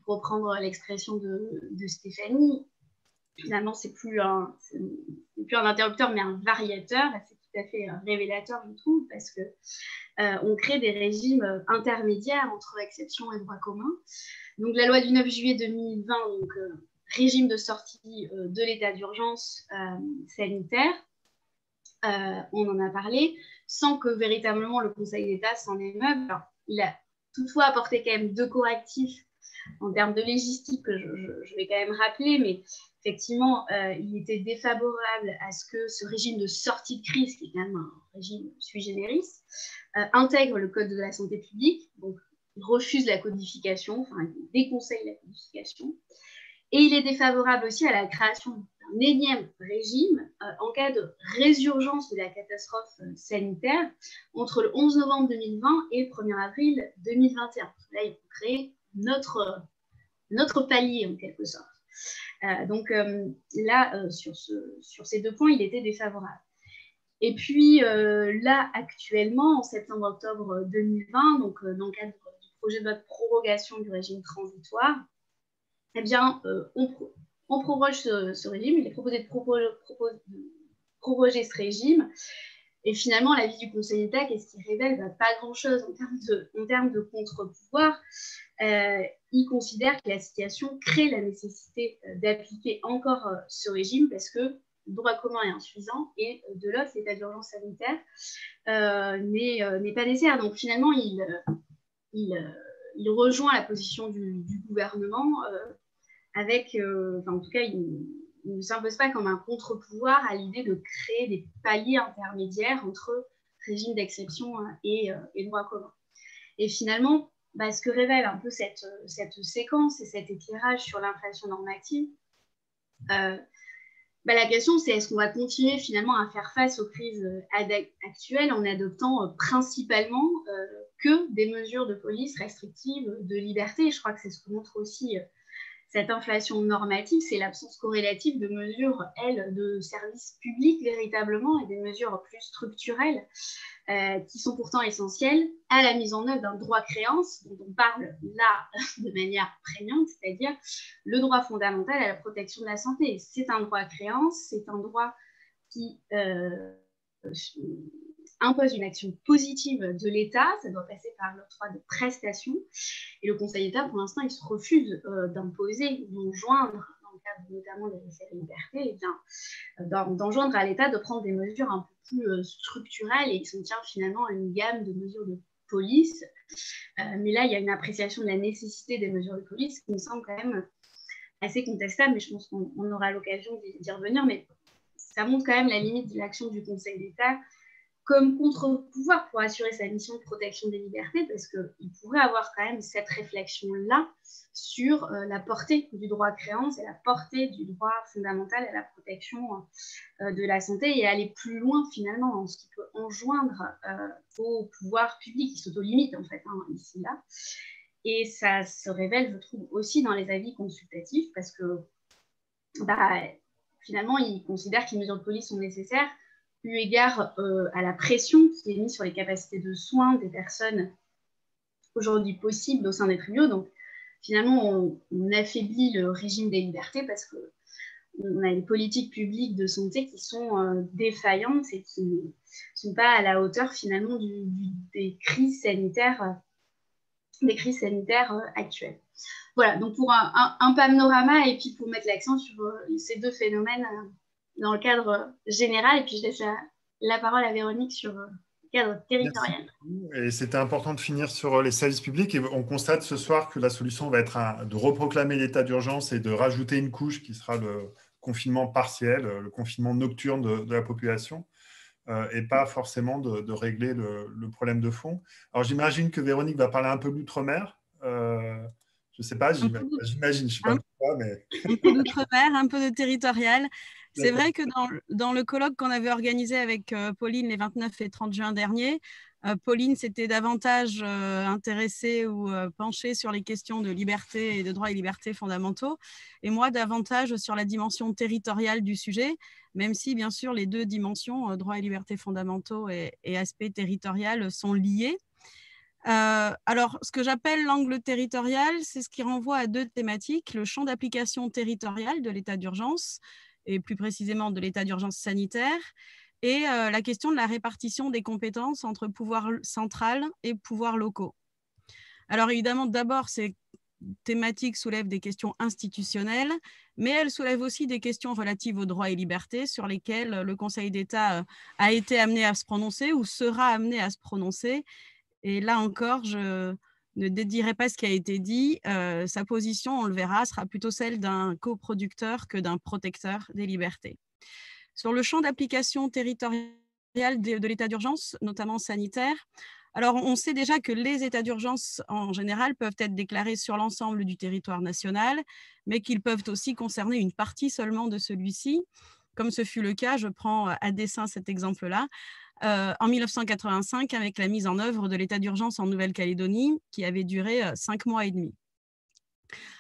Pour reprendre l'expression de Stéphanie, finalement, c'est plus un interrupteur, mais un variateur. C'est tout à fait révélateur, je trouve, parce que on crée des régimes intermédiaires entre exception et droit commun. Donc, la loi du 9 juillet 2020, donc, régime de sortie de l'état d'urgence sanitaire, on en a parlé, sans que véritablement le Conseil d'État s'en émeuve. Alors, il a toutefois apporté quand même 2 correctifs en termes de légistique que je vais quand même rappeler, mais effectivement, il était défavorable à ce que ce régime de sortie de crise, qui est quand même un régime sui generis, intègre le Code de la santé publique. Donc, il refuse la codification, enfin, il déconseille la codification. Et il est défavorable aussi à la création d'un énième régime en cas de résurgence de la catastrophe sanitaire entre le 11 novembre 2020 et le 1er avril 2021. Là, il faut créer notre palier, en quelque sorte. Donc là, sur ces 2 points, il était défavorable. Et puis là, actuellement, en septembre-octobre 2020, donc dans le cadre du projet de loi de prorogation du régime transitoire, eh bien, on proroge ce régime. Il est proposé de proroger ce régime. Et finalement, l'avis du Conseil d'État, qu'est-ce qu'il révèle? Pas grand-chose en termes de contre-pouvoir. Il considère que la situation crée la nécessité d'appliquer encore ce régime parce que le droit commun est insuffisant et de l'autre, l'état d'urgence sanitaire n'est pas nécessaire. Donc finalement, il rejoint la position du gouvernement avec, en tout cas, il ne s'impose pas comme un contre-pouvoir à l'idée de créer des paliers intermédiaires entre régime d'exception et droit commun. Et finalement, ce que révèle un peu cette séquence et cet éclairage sur l'inflation normative, la question, c'est est-ce qu'on va continuer finalement à faire face aux crises actuelles en adoptant principalement que des mesures de police restrictives de liberté. Je crois que c'est ce que montre aussi cette inflation normative, c'est l'absence corrélative de mesures, de services publics véritablement et des mesures plus structurelles qui sont pourtant essentielles à la mise en œuvre d'un droit créance dont on parle là de manière prégnante, c'est-à-dire le droit fondamental à la protection de la santé. C'est un droit créance, c'est un droit qui impose une action positive de l'État, ça doit passer par l'octroi de prestations. Et le Conseil d'État, pour l'instant, il se refuse d'imposer, d'enjoindre, dans le cadre notamment des essais de liberté, eh bien, d'enjoindre à l'État de prendre des mesures un peu plus structurelles et qui sont finalement à une gamme de mesures de police. Mais là, il y a une appréciation de la nécessité des mesures de police qui me semble quand même assez contestable, mais je pense qu'on aura l'occasion d'y revenir. Mais ça montre quand même la limite de l'action du Conseil d'État comme contre-pouvoir pour assurer sa mission de protection des libertés, parce qu'il pourrait avoir quand même cette réflexion-là sur la portée du droit à créance et la portée du droit fondamental à la protection de la santé et aller plus loin finalement dans ce qui peut enjoindre au pouvoir public qui s'auto-limite en fait ici-là. Et ça se révèle, je trouve, aussi dans les avis consultatifs parce que finalement, ils considèrent que les mesures de police sont nécessaires eu égard à la pression qui est mise sur les capacités de soins des personnes aujourd'hui possibles au sein des tribunaux. Donc, finalement, on affaiblit le régime des libertés parce qu'on a des politiques publiques de santé qui sont défaillantes et qui ne sont pas à la hauteur, finalement, des crises sanitaires actuelles. Voilà, donc pour un panorama et puis pour mettre l'accent sur ces 2 phénomènes dans le cadre général, et puis je laisse la parole à Véronique sur le cadre territorial. Et c'était important de finir sur les services publics, et on constate ce soir que la solution va être de reproclamer l'état d'urgence et de rajouter une couche qui sera le confinement partiel, le confinement nocturne de la population, et pas forcément de régler le problème de fond. Alors j'imagine que Véronique va parler un peu de l'outre-mer. Je ne sais pas, j'imagine, je ne sais pas pourquoi, mais... Un peu d'outre-mer, un peu de territorial. C'est vrai que dans le colloque qu'on avait organisé avec Pauline les 29 et 30 juin dernier, Pauline s'était davantage intéressée ou penchée sur les questions de liberté et de droits et libertés fondamentaux, et moi davantage sur la dimension territoriale du sujet, même si bien sûr les deux dimensions, droits et libertés fondamentaux et aspect territorial, sont liés. Alors, ce que j'appelle l'angle territorial, c'est ce qui renvoie à deux thématiques: le champ d'application territorial de l'état d'urgence, et plus précisément de l'état d'urgence sanitaire, et la question de la répartition des compétences entre pouvoir central et pouvoirs locaux. Alors évidemment, d'abord, ces thématiques soulèvent des questions institutionnelles, mais elles soulèvent aussi des questions relatives aux droits et libertés sur lesquelles le Conseil d'État a été amené à se prononcer ou sera amené à se prononcer. Et là encore, je ne dédierai pas ce qui a été dit. Sa position, on le verra, sera plutôt celle d'un coproducteur que d'un protecteur des libertés. Sur le champ d'application territorial de l'état d'urgence, notamment sanitaire, alors on sait déjà que les états d'urgence en général peuvent être déclarés sur l'ensemble du territoire national, mais qu'ils peuvent aussi concerner une partie seulement de celui-ci, comme ce fut le cas, je prends à dessein cet exemple-là, en 1985 avec la mise en œuvre de l'état d'urgence en Nouvelle-Calédonie qui avait duré 5 mois et demi.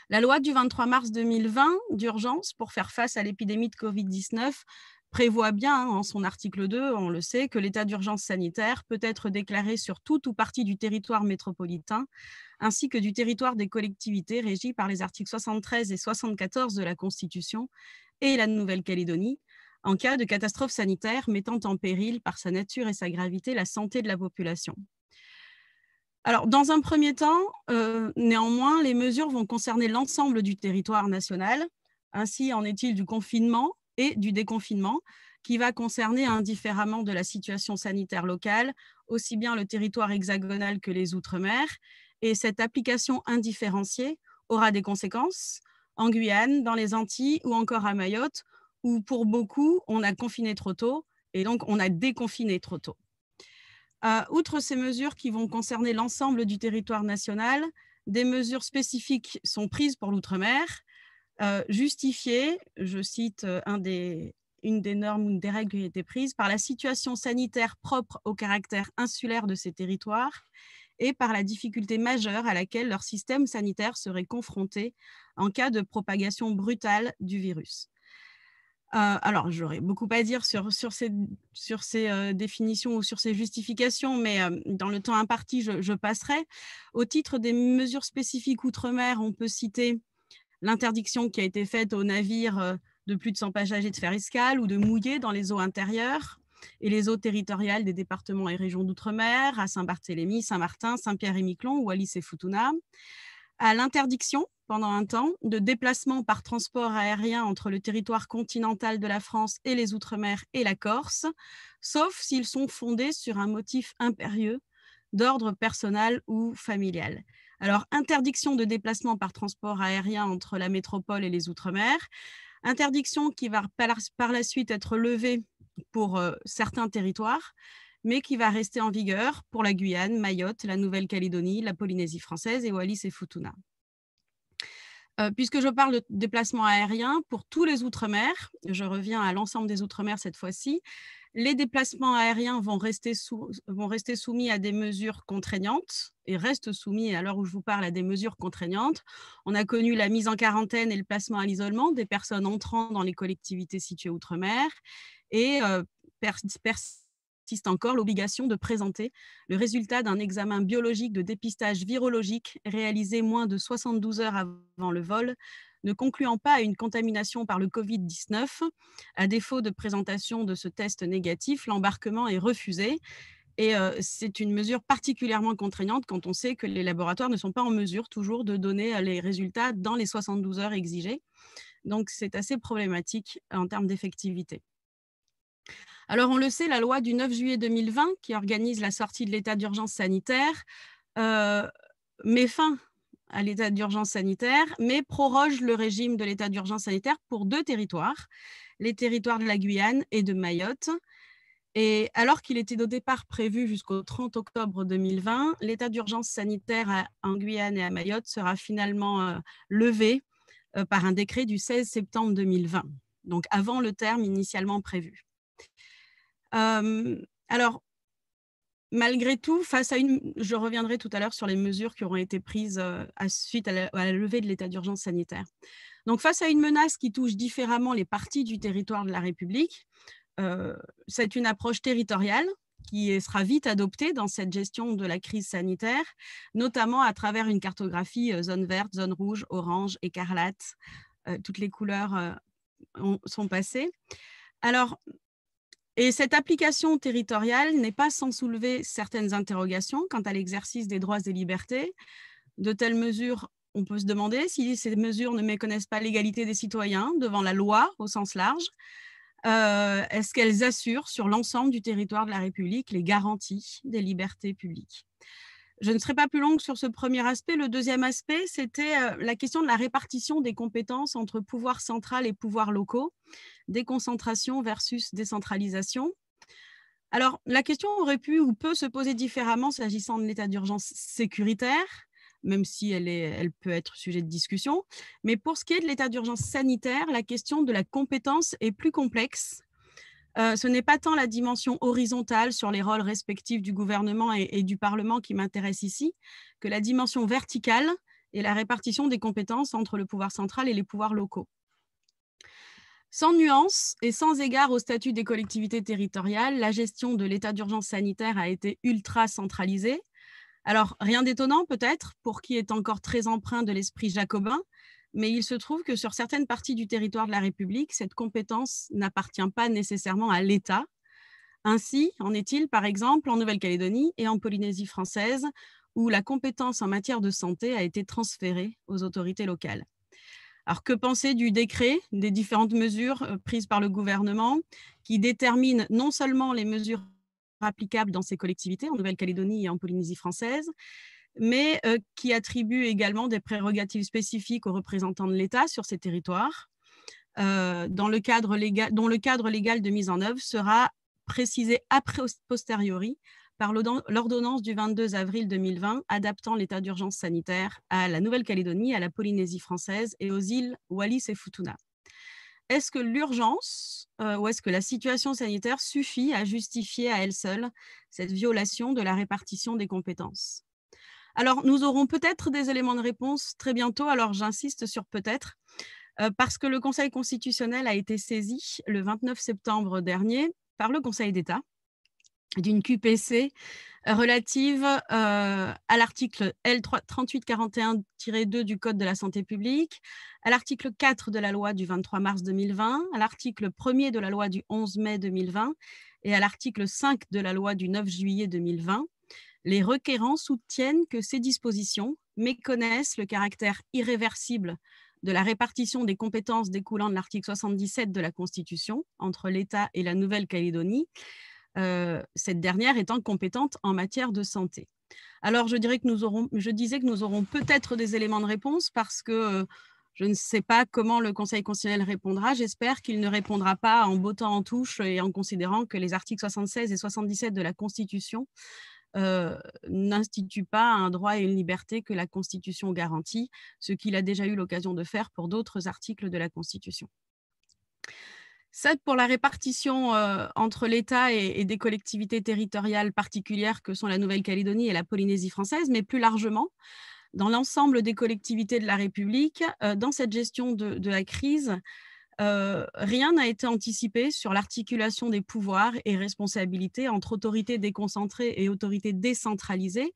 La loi du 23 mars 2020 d'urgence pour faire face à l'épidémie de Covid-19 prévoit bien en son article 2, on le sait, que l'état d'urgence sanitaire peut être déclaré sur tout ou partie du territoire métropolitain ainsi que du territoire des collectivités régies par les articles 73 et 74 de la Constitution et la Nouvelle-Calédonie en cas de catastrophe sanitaire mettant en péril par sa nature et sa gravité la santé de la population. Alors, dans un premier temps, néanmoins, les mesures vont concerner l'ensemble du territoire national. Ainsi en est-il du confinement et du déconfinement, qui va concerner indifféremment de la situation sanitaire locale, aussi bien le territoire hexagonal que les Outre-mer. Et cette application indifférenciée aura des conséquences en Guyane, dans les Antilles ou encore à Mayotte, où pour beaucoup, on a confiné trop tôt et donc on a déconfiné trop tôt. Outre ces mesures qui vont concerner l'ensemble du territoire national, des mesures spécifiques sont prises pour l'outre-mer, justifiées, je cite une des normes ou une des règles qui a été prise, par la situation sanitaire propre au caractère insulaire de ces territoires et par la difficulté majeure à laquelle leur système sanitaire serait confronté en cas de propagation brutale du virus. Alors, j'aurais beaucoup à dire sur ces définitions ou sur ces justifications, mais dans le temps imparti, je passerai. Au titre des mesures spécifiques outre-mer, on peut citer l'interdiction qui a été faite aux navires de plus de 100 passagers de faire escale ou de mouiller dans les eaux intérieures et les eaux territoriales des départements et régions d'outre-mer, à Saint-Barthélemy, Saint-Martin, Saint-Pierre-et-Miquelon, Wallis et Futuna, à l'interdiction, pendant un temps, de déplacement par transport aérien entre le territoire continental de la France et les Outre-mer et la Corse, sauf s'ils sont fondés sur un motif impérieux d'ordre personnel ou familial. Alors, interdiction de déplacement par transport aérien entre la métropole et les Outre-mer, interdiction qui va par la suite être levée pour certains territoires, mais qui va rester en vigueur pour la Guyane, Mayotte, la Nouvelle-Calédonie, la Polynésie française et Wallis et Futuna. Puisque je parle de déplacement aérien, pour tous les Outre-mer, je reviens à l'ensemble des Outre-mer cette fois-ci, les déplacements aériens vont rester soumis à des mesures contraignantes et restent soumis, à l'heure où je vous parle, à des mesures contraignantes. On a connu la mise en quarantaine et le placement à l'isolement des personnes entrant dans les collectivités situées Outre-mer et persiste encore l'obligation de présenter le résultat d'un examen biologique de dépistage virologique réalisé moins de 72 heures avant le vol, ne concluant pas à une contamination par le Covid-19. À défaut de présentation de ce test négatif, l'embarquement est refusé. Et c'est une mesure particulièrement contraignante quand on sait que les laboratoires ne sont pas en mesure toujours de donner les résultats dans les 72 heures exigées. Donc, c'est assez problématique en termes d'effectivité. Alors, on le sait, la loi du 9 juillet 2020, qui organise la sortie de l'état d'urgence sanitaire, met fin à l'état d'urgence sanitaire, mais proroge le régime de l'état d'urgence sanitaire pour 2 territoires, les territoires de la Guyane et de Mayotte. Et alors qu'il était au départ prévu jusqu'au 30 octobre 2020, l'état d'urgence sanitaire en Guyane et à Mayotte sera finalement levé par un décret du 16 septembre 2020. donc avant le terme initialement prévu. Alors, malgré tout, je reviendrai tout à l'heure sur les mesures qui auront été prises suite à la levée de l'état d'urgence sanitaire. Donc, face à une menace qui touche différemment les parties du territoire de la République, c'est une approche territoriale qui sera vite adoptée dans cette gestion de la crise sanitaire, notamment à travers une cartographie zone verte, zone rouge, orange, écarlate. Toutes les couleurs sont passées. Alors, et cette application territoriale n'est pas sans soulever certaines interrogations quant à l'exercice des droits et libertés. De telles mesures, on peut se demander si ces mesures ne méconnaissent pas l'égalité des citoyens devant la loi au sens large. Est-ce qu'elles assurent sur l'ensemble du territoire de la République les garanties des libertés publiques? Je ne serai pas plus longue sur ce premier aspect. Le deuxième aspect, c'était la question de la répartition des compétences entre pouvoir central et pouvoirs locaux, déconcentration versus décentralisation. Alors, la question aurait pu ou peut se poser différemment s'agissant de l'état d'urgence sécuritaire, même si elle peut être sujet de discussion. Mais pour ce qui est de l'état d'urgence sanitaire, la question de la compétence est plus complexe. Ce n'est pas tant la dimension horizontale sur les rôles respectifs du gouvernement et du Parlement qui m'intéresse ici, que la dimension verticale et la répartition des compétences entre le pouvoir central et les pouvoirs locaux. Sans nuance et sans égard au statut des collectivités territoriales, la gestion de l'état d'urgence sanitaire a été ultra centralisée. Alors, rien d'étonnant peut-être pour qui est encore très empreint de l'esprit jacobin, mais il se trouve que sur certaines parties du territoire de la République, cette compétence n'appartient pas nécessairement à l'État. Ainsi, en est-il par exemple en Nouvelle-Calédonie et en Polynésie française, où la compétence en matière de santé a été transférée aux autorités locales. Alors, que penser du décret, des différentes mesures prises par le gouvernement qui déterminent non seulement les mesures applicables dans ces collectivités, en Nouvelle-Calédonie et en Polynésie française, mais qui attribue également des prérogatives spécifiques aux représentants de l'État sur ces territoires, dont le cadre légal de mise en œuvre sera précisé a posteriori par l'ordonnance du 22 avril 2020 adaptant l'état d'urgence sanitaire à la Nouvelle-Calédonie, à la Polynésie française et aux îles Wallis et Futuna. Est-ce que l'urgence ou est-ce que la situation sanitaire suffit à justifier à elle seule cette violation de la répartition des compétences? Alors, nous aurons peut-être des éléments de réponse très bientôt, alors j'insiste sur peut-être, parce que le Conseil constitutionnel a été saisi le 29 septembre dernier par le Conseil d'État d'une QPC relative à l'article L3841-2 du Code de la santé publique, à l'article 4 de la loi du 23 mars 2020, à l'article 1er de la loi du 11 mai 2020 et à l'article 5 de la loi du 9 juillet 2020. Les requérants soutiennent que ces dispositions méconnaissent le caractère irréversible de la répartition des compétences découlant de l'article 77 de la Constitution entre l'État et la Nouvelle-Calédonie, cette dernière étant compétente en matière de santé. Alors, je disais que nous aurons peut-être des éléments de réponse parce que je ne sais pas comment le Conseil constitutionnel répondra. J'espère qu'il ne répondra pas en bottant en touche et en considérant que les articles 76 et 77 de la Constitution n'institue pas un droit et une liberté que la Constitution garantit, ce qu'il a déjà eu l'occasion de faire pour d'autres articles de la Constitution. Ça, pour la répartition entre l'État et des collectivités territoriales particulières que sont la Nouvelle-Calédonie et la Polynésie française, mais plus largement, dans l'ensemble des collectivités de la République, dans cette gestion de la crise, rien n'a été anticipé sur l'articulation des pouvoirs et responsabilités entre autorités déconcentrées et autorités décentralisées,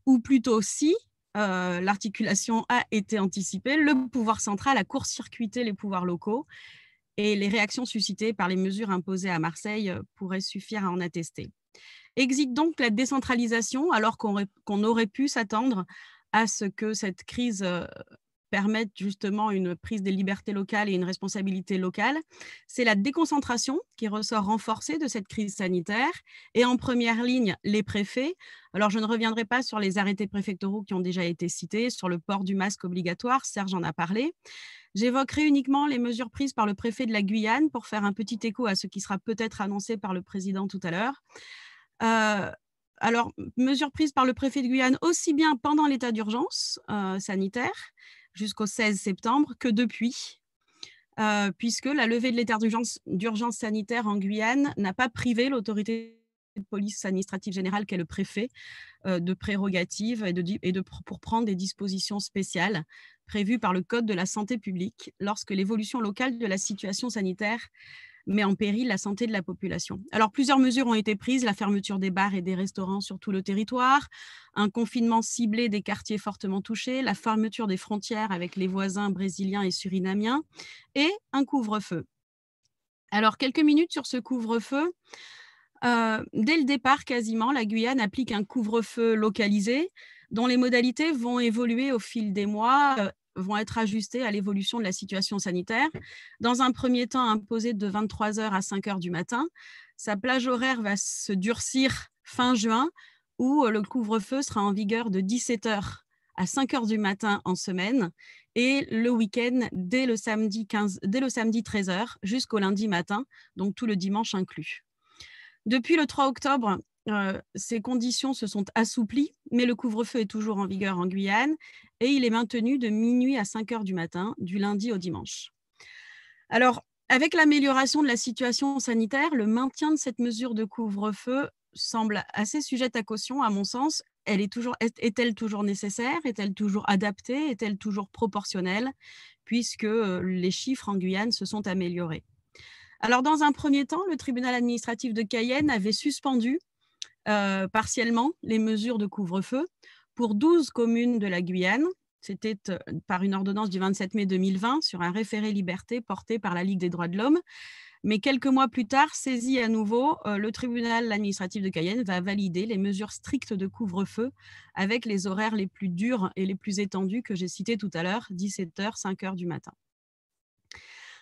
ou plutôt si l'articulation a été anticipée, le pouvoir central a court-circuité les pouvoirs locaux et les réactions suscitées par les mesures imposées à Marseille pourraient suffire à en attester. Existe donc la décentralisation alors qu'on aurait pu s'attendre à ce que cette crise permettre justement une prise des libertés locales et une responsabilité locale. C'est la déconcentration qui ressort renforcée de cette crise sanitaire et en première ligne, les préfets. Alors, je ne reviendrai pas sur les arrêtés préfectoraux qui ont déjà été cités, sur le port du masque obligatoire, Serge en a parlé. J'évoquerai uniquement les mesures prises par le préfet de la Guyane pour faire un petit écho à ce qui sera peut-être annoncé par le président tout à l'heure. Alors, mesures prises par le préfet de Guyane aussi bien pendant l'état d'urgence sanitaire jusqu'au 16 septembre que depuis. puisque la levée de l'état d'urgence sanitaire en Guyane n'a pas privé l'autorité de police administrative générale, qu'est le préfet, de prérogatives pour prendre des dispositions spéciales prévues par le Code de la santé publique lorsque l'évolution locale de la situation sanitaire met en péril la santé de la population. Alors, plusieurs mesures ont été prises, la fermeture des bars et des restaurants sur tout le territoire, un confinement ciblé des quartiers fortement touchés, la fermeture des frontières avec les voisins brésiliens et surinamiens et un couvre-feu. Alors, quelques minutes sur ce couvre-feu. Dès le départ, quasiment, la Guyane applique un couvre-feu localisé dont les modalités vont évoluer au fil des mois, vont être ajustées à l'évolution de la situation sanitaire. Dans un premier temps, imposé de 23h à 5h du matin, sa plage horaire va se durcir fin juin, où le couvre-feu sera en vigueur de 17h à 5h du matin en semaine, et le week-end dès le samedi 13h jusqu'au lundi matin, donc tout le dimanche inclus. Depuis le 3 octobre, ces conditions se sont assouplies, mais le couvre-feu est toujours en vigueur en Guyane et il est maintenu de minuit à 5h du matin, du lundi au dimanche. Alors, avec l'amélioration de la situation sanitaire, le maintien de cette mesure de couvre-feu semble assez sujette à caution, à mon sens. Est-elle toujours nécessaire? Est-elle toujours adaptée? Est-elle toujours proportionnelle? Puisque les chiffres en Guyane se sont améliorés. Alors, dans un premier temps, le tribunal administratif de Cayenne avait suspendu partiellement les mesures de couvre-feu pour 12 communes de la Guyane. C'était par une ordonnance du 27 mai 2020 sur un référé liberté porté par la Ligue des droits de l'homme. Mais quelques mois plus tard, saisi à nouveau, le tribunal administratif de Cayenne va valider les mesures strictes de couvre-feu avec les horaires les plus durs et les plus étendus que j'ai cités tout à l'heure, 17h, 5h du matin.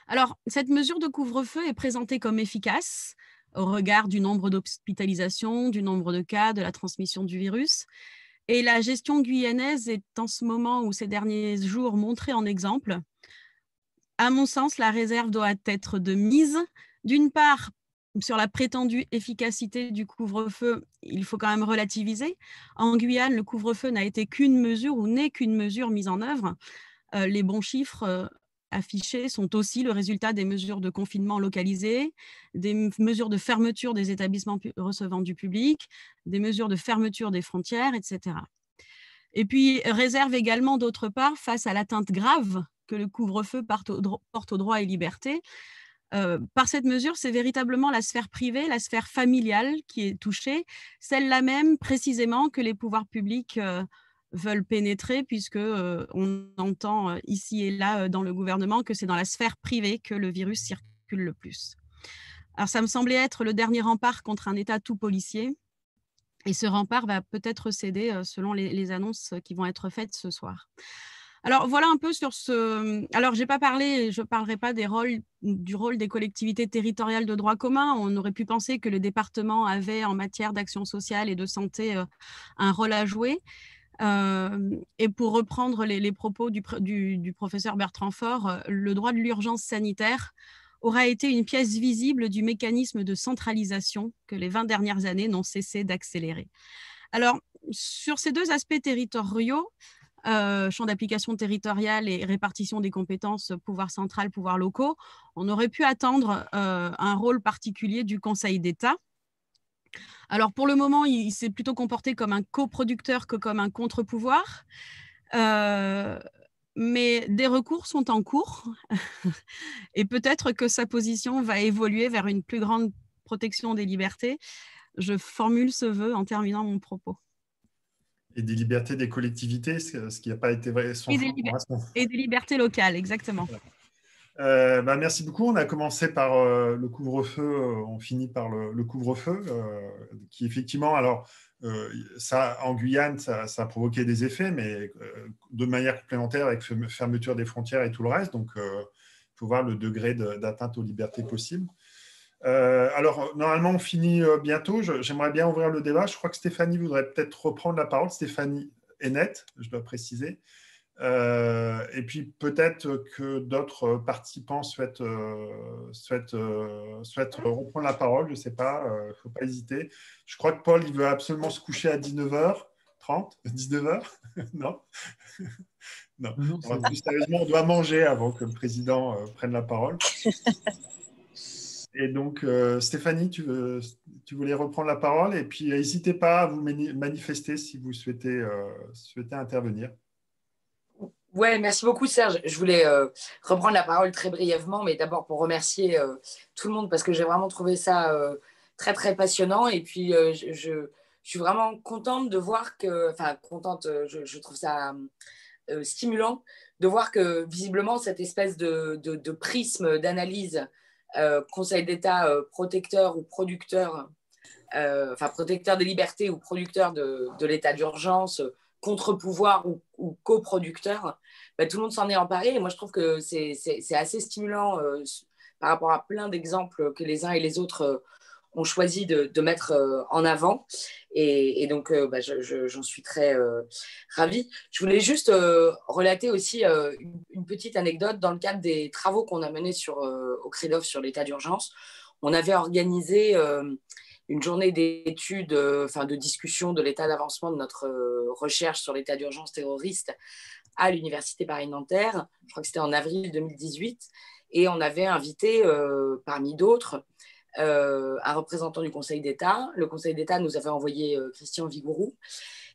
Alors, cette mesure de couvre-feu est présentée comme efficace au regard du nombre d'hospitalisations, du nombre de cas, de la transmission du virus. Et la gestion guyanaise est en ce moment ou ces derniers jours montrée en exemple. À mon sens, la réserve doit être de mise. D'une part, sur la prétendue efficacité du couvre-feu, il faut quand même relativiser. En Guyane, le couvre-feu n'a été qu'une mesure ou n'est qu'une mesure mise en œuvre. Les bons chiffres affichés sont aussi le résultat des mesures de confinement localisées, des mesures de fermeture des établissements recevant du public, des mesures de fermeture des frontières, etc. Et puis, réserve également, d'autre part, face à l'atteinte grave que le couvre-feu porte aux droits et libertés. Par cette mesure, c'est véritablement la sphère privée, la sphère familiale qui est touchée, celle-là même précisément que les pouvoirs publics veulent pénétrer, puisque on entend ici et là dans le gouvernement que c'est dans la sphère privée que le virus circule le plus. Alors ça me semblait être le dernier rempart contre un État tout policier, et ce rempart va peut-être céder selon les annonces qui vont être faites ce soir. Alors voilà un peu sur ce. Alors je ne parlerai pas du rôle des collectivités territoriales de droit commun. On aurait pu penser que le département avait en matière d'action sociale et de santé un rôle à jouer. Et pour reprendre les propos du professeur Bertrand Faure, le droit de l'urgence sanitaire aura été une pièce visible du mécanisme de centralisation que les 20 dernières années n'ont cessé d'accélérer. Alors, sur ces deux aspects territoriaux, champ d'application territoriale et répartition des compétences, pouvoir central, pouvoirs locaux, on aurait pu attendre un rôle particulier du Conseil d'État. Alors, pour le moment, il s'est plutôt comporté comme un coproducteur que comme un contre-pouvoir. Mais des recours sont en cours et peut-être que sa position va évoluer vers une plus grande protection des libertés. Je formule ce vœu en terminant mon propos. Et des libertés des collectivités, ce qui n'a pas été vrai. Et des libertés locales, exactement. Merci beaucoup. On a commencé par le couvre-feu, on finit par le couvre-feu, qui effectivement, alors, ça, en Guyane, ça a provoqué des effets, mais de manière complémentaire avec fermeture des frontières et tout le reste. Donc, il faut voir le degré d'atteinte aux libertés possibles. Alors, normalement, on finit bientôt. J'aimerais bien ouvrir le débat. Je crois que Stéphanie voudrait peut-être reprendre la parole. Stéphanie Hennette, je dois préciser. Et puis peut-être que d'autres participants souhaitent reprendre la parole, je ne sais pas, il ne faut pas hésiter. Je crois que Paul, il veut absolument se coucher à 19h, 18h30, 19h? Non. Non. Non, Alors, plus sérieusement, on doit manger avant que le président prenne la parole. Et donc, Stéphanie, tu voulais reprendre la parole et puis n'hésitez pas à vous manifester si vous souhaitez intervenir. Ouais, merci beaucoup Serge. Je voulais reprendre la parole très brièvement, mais d'abord pour remercier tout le monde parce que j'ai vraiment trouvé ça très très passionnant. Et puis je suis vraiment contente de voir que, enfin contente, je trouve ça stimulant de voir que visiblement cette espèce de prisme d'analyse Conseil d'État protecteur ou producteur, enfin protecteur des libertés ou producteur de l'état d'urgence, contre-pouvoir ou coproducteur, ben, tout le monde s'en est emparé. Et moi, je trouve que c'est assez stimulant par rapport à plein d'exemples que les uns et les autres ont choisi de mettre en avant. Et donc, ben, j'en suis très ravie. Je voulais juste relater aussi une petite anecdote dans le cadre des travaux qu'on a menés au CREDOF sur l'état d'urgence. On avait organisé une journée d'études, de discussion de l'état d'avancement de notre recherche sur l'état d'urgence terroriste à l'Université Paris-Nanterre. Je crois que c'était en avril 2018. Et on avait invité, parmi d'autres, un représentant du Conseil d'État. Le Conseil d'État nous avait envoyé Christian Vigouroux.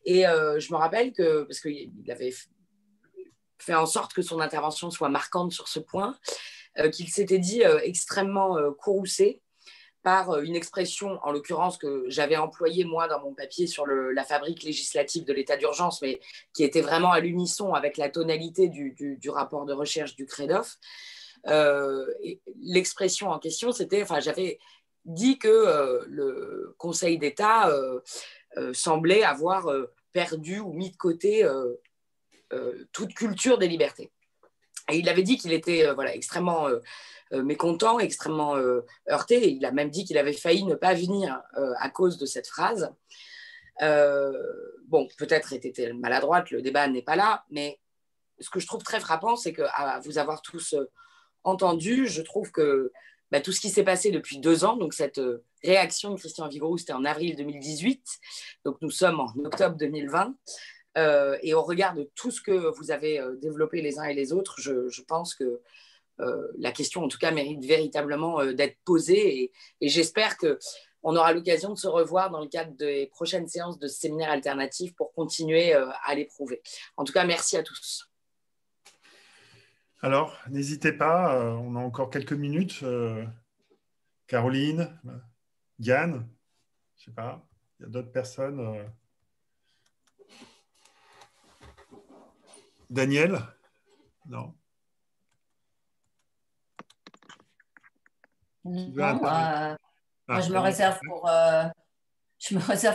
Et je me rappelle que, parce qu'il avait fait en sorte que son intervention soit marquante sur ce point, qu'il s'était dit extrêmement courroucé par une expression, en l'occurrence, que j'avais employée, moi, dans mon papier sur la fabrique législative de l'état d'urgence, mais qui était vraiment à l'unisson avec la tonalité du rapport de recherche du CREDOF. L'expression en question, c'était, enfin, j'avais dit que le Conseil d'État semblait avoir perdu ou mis de côté toute culture des libertés. Et il avait dit qu'il était extrêmement mécontent, extrêmement heurté. Et il a même dit qu'il avait failli ne pas venir à cause de cette phrase. Bon, peut-être était-elle maladroite, le débat n'est pas là, mais ce que je trouve très frappant, c'est qu'à vous avoir tous entendu, je trouve que tout ce qui s'est passé depuis 2 ans, donc cette réaction de Christian Vigouroux, c'était en avril 2018, donc nous sommes en octobre 2020, et au regard de tout ce que vous avez développé les uns et les autres, je pense que la question, en tout cas, mérite véritablement d'être posée, et j'espère qu'on aura l'occasion de se revoir dans le cadre des prochaines séances de séminaires alternatifs pour continuer à l'éprouver. En tout cas, merci à tous. Alors, n'hésitez pas, on a encore quelques minutes. Caroline, Yann, je ne sais pas, il y a d'autres personnes. Daniel? Non. Non, moi, je me réserve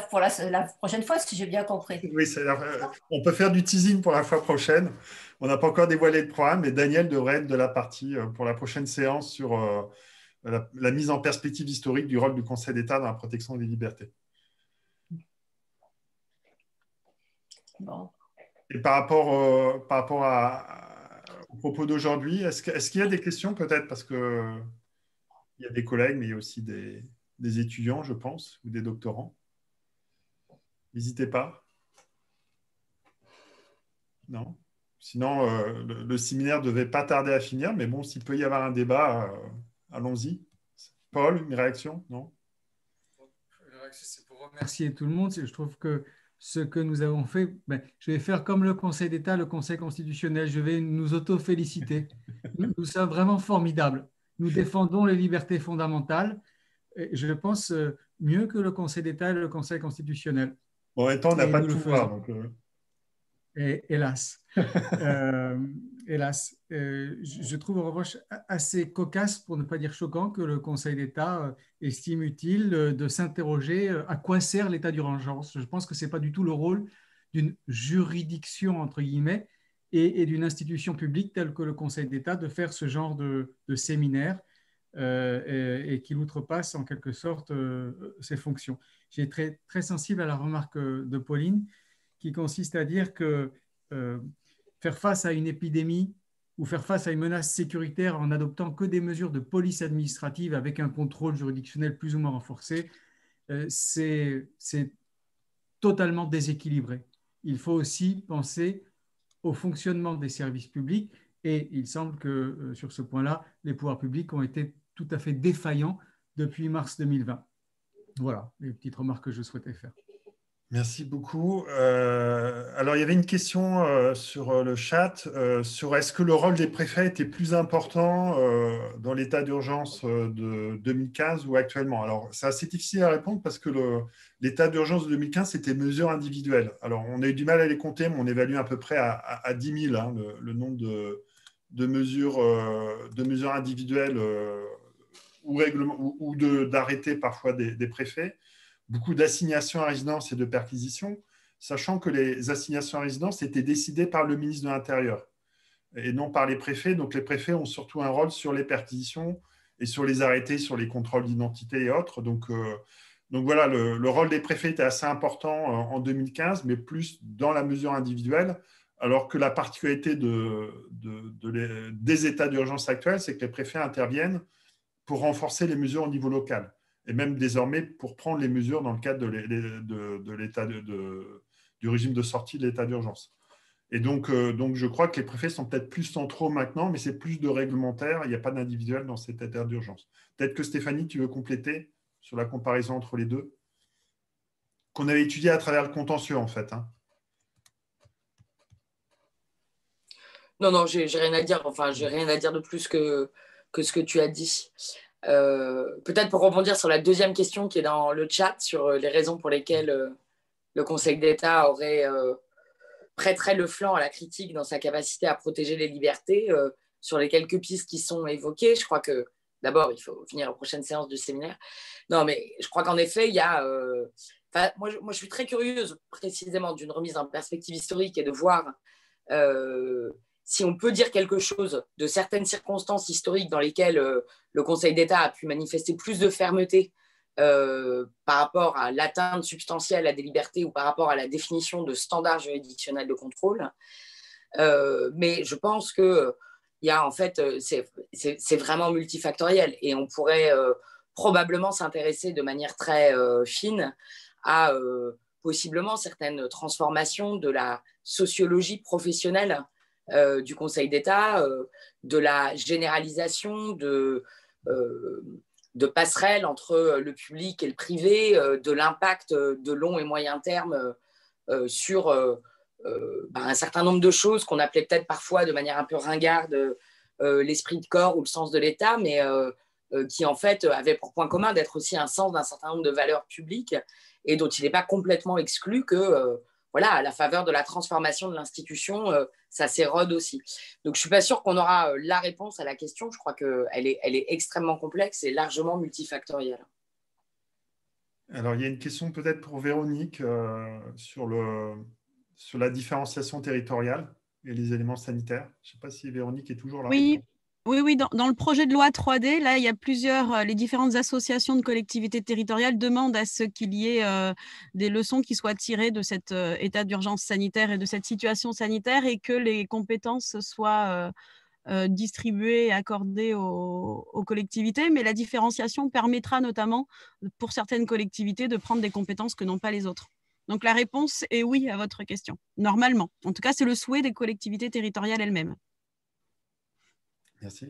pour la prochaine fois, si j'ai bien compris. Oui, on peut faire du teasing pour la fois prochaine. On n'a pas encore dévoilé le programme, mais Daniel devrait être de la partie pour la prochaine séance sur la mise en perspective historique du rôle du Conseil d'État dans la protection des libertés. Bon. Et par rapport au propos d'aujourd'hui, est-ce qu'il y a des questions peut-être, parce qu'il y a des collègues, mais il y a aussi des étudiants, je pense, ou des doctorants. N'hésitez pas. Non. Sinon, le séminaire ne devait pas tarder à finir, mais bon, s'il peut y avoir un débat, allons-y. Paul, une réaction? Non? La réaction, c'est pour remercier tout le monde. Je trouve que ce que nous avons fait, je vais faire comme le Conseil d'État, le Conseil constitutionnel, je vais nous auto-féliciter. Nous sommes vraiment formidables. Nous défendons les libertés fondamentales, et je pense mieux que le Conseil d'État et le Conseil constitutionnel. Bon, en même temps, on n'a pas de pouvoir. Donc, Et, hélas. Hélas. Je trouve en revanche assez cocasse, pour ne pas dire choquant, que le Conseil d'État estime utile de s'interroger à quoi sert l'état d'urgence. Je pense que ce n'est pas du tout le rôle d'une juridiction, entre guillemets, et d'une institution publique telle que le Conseil d'État de faire ce genre de séminaire et qu'il outrepasse en quelque sorte ses fonctions. J'ai très, très sensible à la remarque de Pauline qui consiste à dire que faire face à une épidémie ou faire face à une menace sécuritaire en n'adoptant que des mesures de police administrative avec un contrôle juridictionnel plus ou moins renforcé, c'est totalement déséquilibré. il faut aussi penser au fonctionnement des services publics. Et il semble que sur ce point-là, les pouvoirs publics ont été tout à fait défaillants depuis mars 2020. Voilà les petites remarques que je souhaitais faire. Merci beaucoup. Alors, il y avait une question sur le chat sur est-ce que le rôle des préfets était plus important dans l'état d'urgence de 2015 ou actuellement? Alors, c'est assez difficile à répondre parce que l'état d'urgence de 2015, c'était mesures individuelles. Alors, on a eu du mal à les compter, mais on évalue à peu près à 10 000 hein, le nombre de mesures individuelles ou d'arrêtés parfois des préfets. Beaucoup d'assignations à résidence et de perquisitions, sachant que les assignations à résidence étaient décidées par le ministre de l'Intérieur et non par les préfets. Donc, les préfets ont surtout un rôle sur les perquisitions et sur les arrêtés, sur les contrôles d'identité et autres. Donc voilà, le rôle des préfets était assez important en 2015, mais plus dans la mesure individuelle, alors que la particularité des états d'urgence actuels, c'est que les préfets interviennent pour renforcer les mesures au niveau local. Et même désormais pour prendre les mesures dans le cadre du régime de sortie de l'état d'urgence. Et donc, je crois que les préfets sont peut-être plus centraux maintenant, mais c'est plus de réglementaire, il n'y a pas d'individuel dans cet état d'urgence. Peut-être que Stéphanie, tu veux compléter sur la comparaison entre les deux, qu'on avait étudié à travers le contentieux, en fait. Hein. Non, j'ai rien à dire. Enfin, j'ai rien à dire de plus que ce que tu as dit. Peut-être pour rebondir sur la deuxième question qui est dans le chat sur les raisons pour lesquelles le Conseil d'État prêterait le flanc à la critique dans sa capacité à protéger les libertés, sur les quelques pistes qui sont évoquées. Je crois que d'abord, il faut finir la prochaine séance du séminaire. Non, mais je crois qu'en effet, il y a... moi, je suis très curieuse précisément d'une remise en perspective historique et de voir si on peut dire quelque chose de certaines circonstances historiques dans lesquelles le Conseil d'État a pu manifester plus de fermeté par rapport à l'atteinte substantielle à des libertés ou par rapport à la définition de standards juridictionnels de contrôle. Mais je pense que il y a en fait, c'est vraiment multifactoriel et on pourrait probablement s'intéresser de manière très fine à possiblement certaines transformations de la sociologie professionnelle du Conseil d'État, de la généralisation de passerelles entre le public et le privé, de l'impact de long et moyen terme sur un certain nombre de choses qu'on appelait peut-être parfois de manière un peu ringarde l'esprit de corps ou le sens de l'État, mais qui en fait avait pour point commun d'être aussi un sens d'un certain nombre de valeurs publiques et dont il n'est pas complètement exclu que voilà, à la faveur de la transformation de l'institution, ça s'érode aussi. Donc, je ne suis pas sûre qu'on aura la réponse à la question. Je crois qu'elle est extrêmement complexe et largement multifactorielle. Alors, il y a une question peut-être pour Véronique sur la différenciation territoriale et les éléments sanitaires. Je ne sais pas si Véronique est toujours là. Oui, dans le projet de loi 3D, là, il y a les différentes associations de collectivités territoriales demandent à ce qu'il y ait des leçons qui soient tirées de cet état d'urgence sanitaire et de cette situation sanitaire et que les compétences soient distribuées et accordées aux collectivités. Mais la différenciation permettra notamment, pour certaines collectivités, de prendre des compétences que n'ont pas les autres. Donc, la réponse est oui à votre question, normalement. En tout cas, c'est le souhait des collectivités territoriales elles-mêmes. Merci.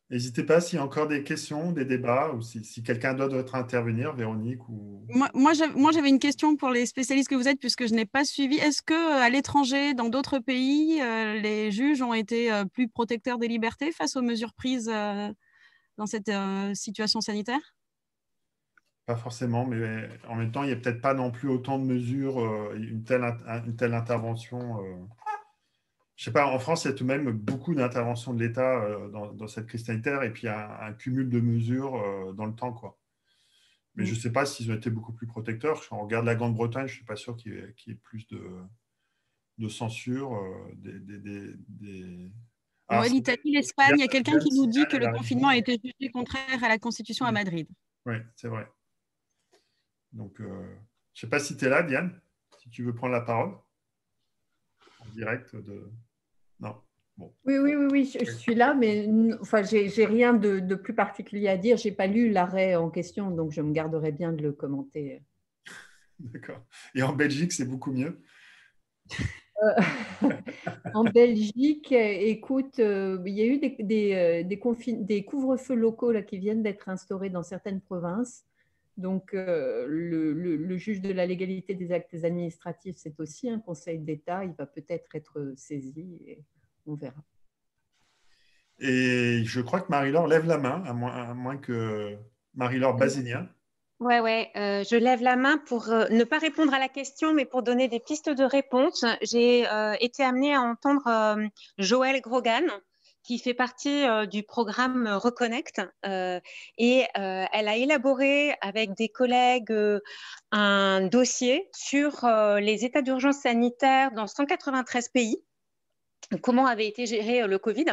N'hésitez pas s'il y a encore des questions, des débats, ou si quelqu'un d'autre intervenir, Véronique ou... Moi, j'avais une question pour les spécialistes que vous êtes, puisque je n'ai pas suivi. Est-ce qu'à l'étranger, dans d'autres pays, les juges ont été plus protecteurs des libertés face aux mesures prises dans cette situation sanitaire? Pas forcément, mais en même temps, il n'y a peut-être pas non plus autant de mesures, une telle intervention... Je ne sais pas, en France, il y a tout de même beaucoup d'interventions de l'État dans cette crise sanitaire et puis un cumul de mesures dans le temps, quoi. Mais je ne sais pas s'ils ont été beaucoup plus protecteurs. Si on regarde la Grande-Bretagne, je ne suis pas sûr qu'il y ait plus de censure. L'Italie, l'Espagne, il y a quelqu'un qui nous dit que le confinement a été jugé contraire à la Constitution à Madrid. Oui, c'est vrai. Donc, je ne sais pas si tu es là, Diane, si tu veux prendre la parole en direct de... Non. Bon. Oui, je suis là, mais enfin, j'ai rien de plus particulier à dire. Je n'ai pas lu l'arrêt en question, donc je me garderai bien de le commenter. D'accord. Et en Belgique, c'est beaucoup mieux? En Belgique, écoute, il y a eu des couvre-feux locaux là, qui viennent d'être instaurés dans certaines provinces. Donc, le juge de la légalité des actes administratifs, c'est aussi un conseil d'État. Il va peut-être être saisi et on verra. Et je crois que Marie-Laure lève la main, à moins que Marie-Laure Bazinien. Ouais, je lève la main pour ne pas répondre à la question, mais pour donner des pistes de réponse. J'ai été amenée à entendre Joëlle Grogan, qui fait partie du programme Reconnect, et elle a élaboré avec des collègues un dossier sur les états d'urgence sanitaire dans 193 pays. Comment avait été géré le Covid,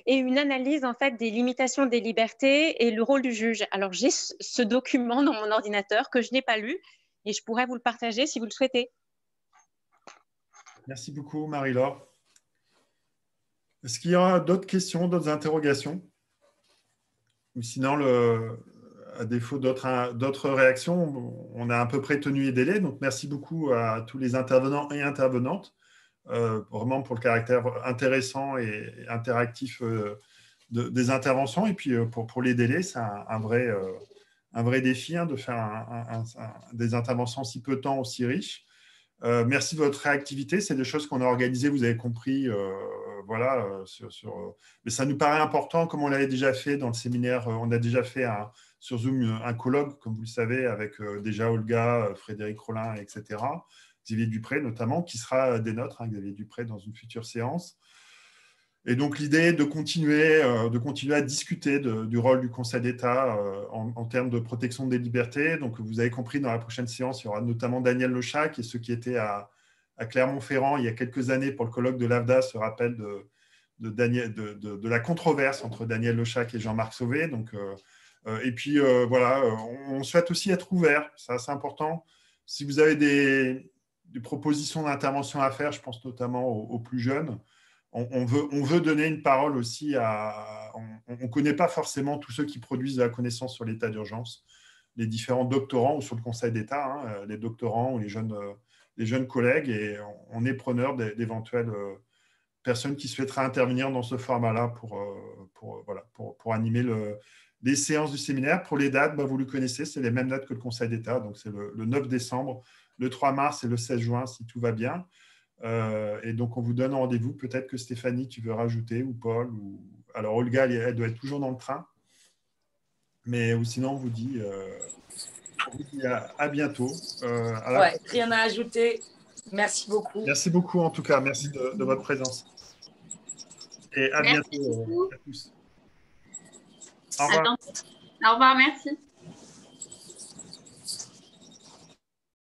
et une analyse en fait des limitations des libertés et le rôle du juge. Alors j'ai ce document dans mon ordinateur que je n'ai pas lu et je pourrais vous le partager si vous le souhaitez. Merci beaucoup Marie-Laure. Est-ce qu'il y aura d'autres questions, d'autres interrogations? Ou sinon, à défaut d'autres réactions, on a à peu près tenu les délais. Donc merci beaucoup à tous les intervenants et intervenantes. Vraiment pour le caractère intéressant et interactif des interventions. Et puis pour les délais, c'est un vrai défi de faire des interventions en si peu de temps, aussi riches. Merci de votre réactivité. C'est des choses qu'on a organisées, vous avez compris. Mais ça nous paraît important, comme on l'avait déjà fait dans le séminaire. On a déjà fait sur Zoom un colloque, comme vous le savez, avec déjà Olga, Frédéric Rollin, etc. Xavier Dupré notamment, qui sera des nôtres, Xavier Dupré, dans une future séance. Et donc l'idée est de continuer à discuter du rôle du Conseil d'État en termes de protection des libertés. Donc vous avez compris, dans la prochaine séance, il y aura notamment Daniel Lechac, et ceux qui étaient à Clermont-Ferrand il y a quelques années pour le colloque de l'AFDA se rappellent de la controverse entre Daniel Lechac et Jean-Marc Sauvé. Donc, et puis voilà, on souhaite aussi être ouvert, c'est assez important. Si vous avez des propositions d'intervention à faire, je pense notamment aux plus jeunes. On veut donner une parole aussi on ne connaît pas forcément tous ceux qui produisent de la connaissance sur l'état d'urgence, les différents doctorants ou sur le Conseil d'État, les doctorants ou les jeunes collègues, et on est preneur d'éventuelles personnes qui souhaiteraient intervenir dans ce format-là pour animer les séances du séminaire. Pour les dates, vous le connaissez, c'est les mêmes dates que le Conseil d'État, donc c'est le 9 décembre, le 3 mars et le 16 juin, si tout va bien. Et donc, on vous donne rendez-vous. Peut-être que Stéphanie, tu veux rajouter, ou Paul. Alors, Olga, elle doit être toujours dans le train. Ou sinon, on vous dit à bientôt. Rien à ajouter. Merci beaucoup. Merci beaucoup, en tout cas. Merci de votre présence. Et à bientôt à tous. Au revoir. Au revoir, merci.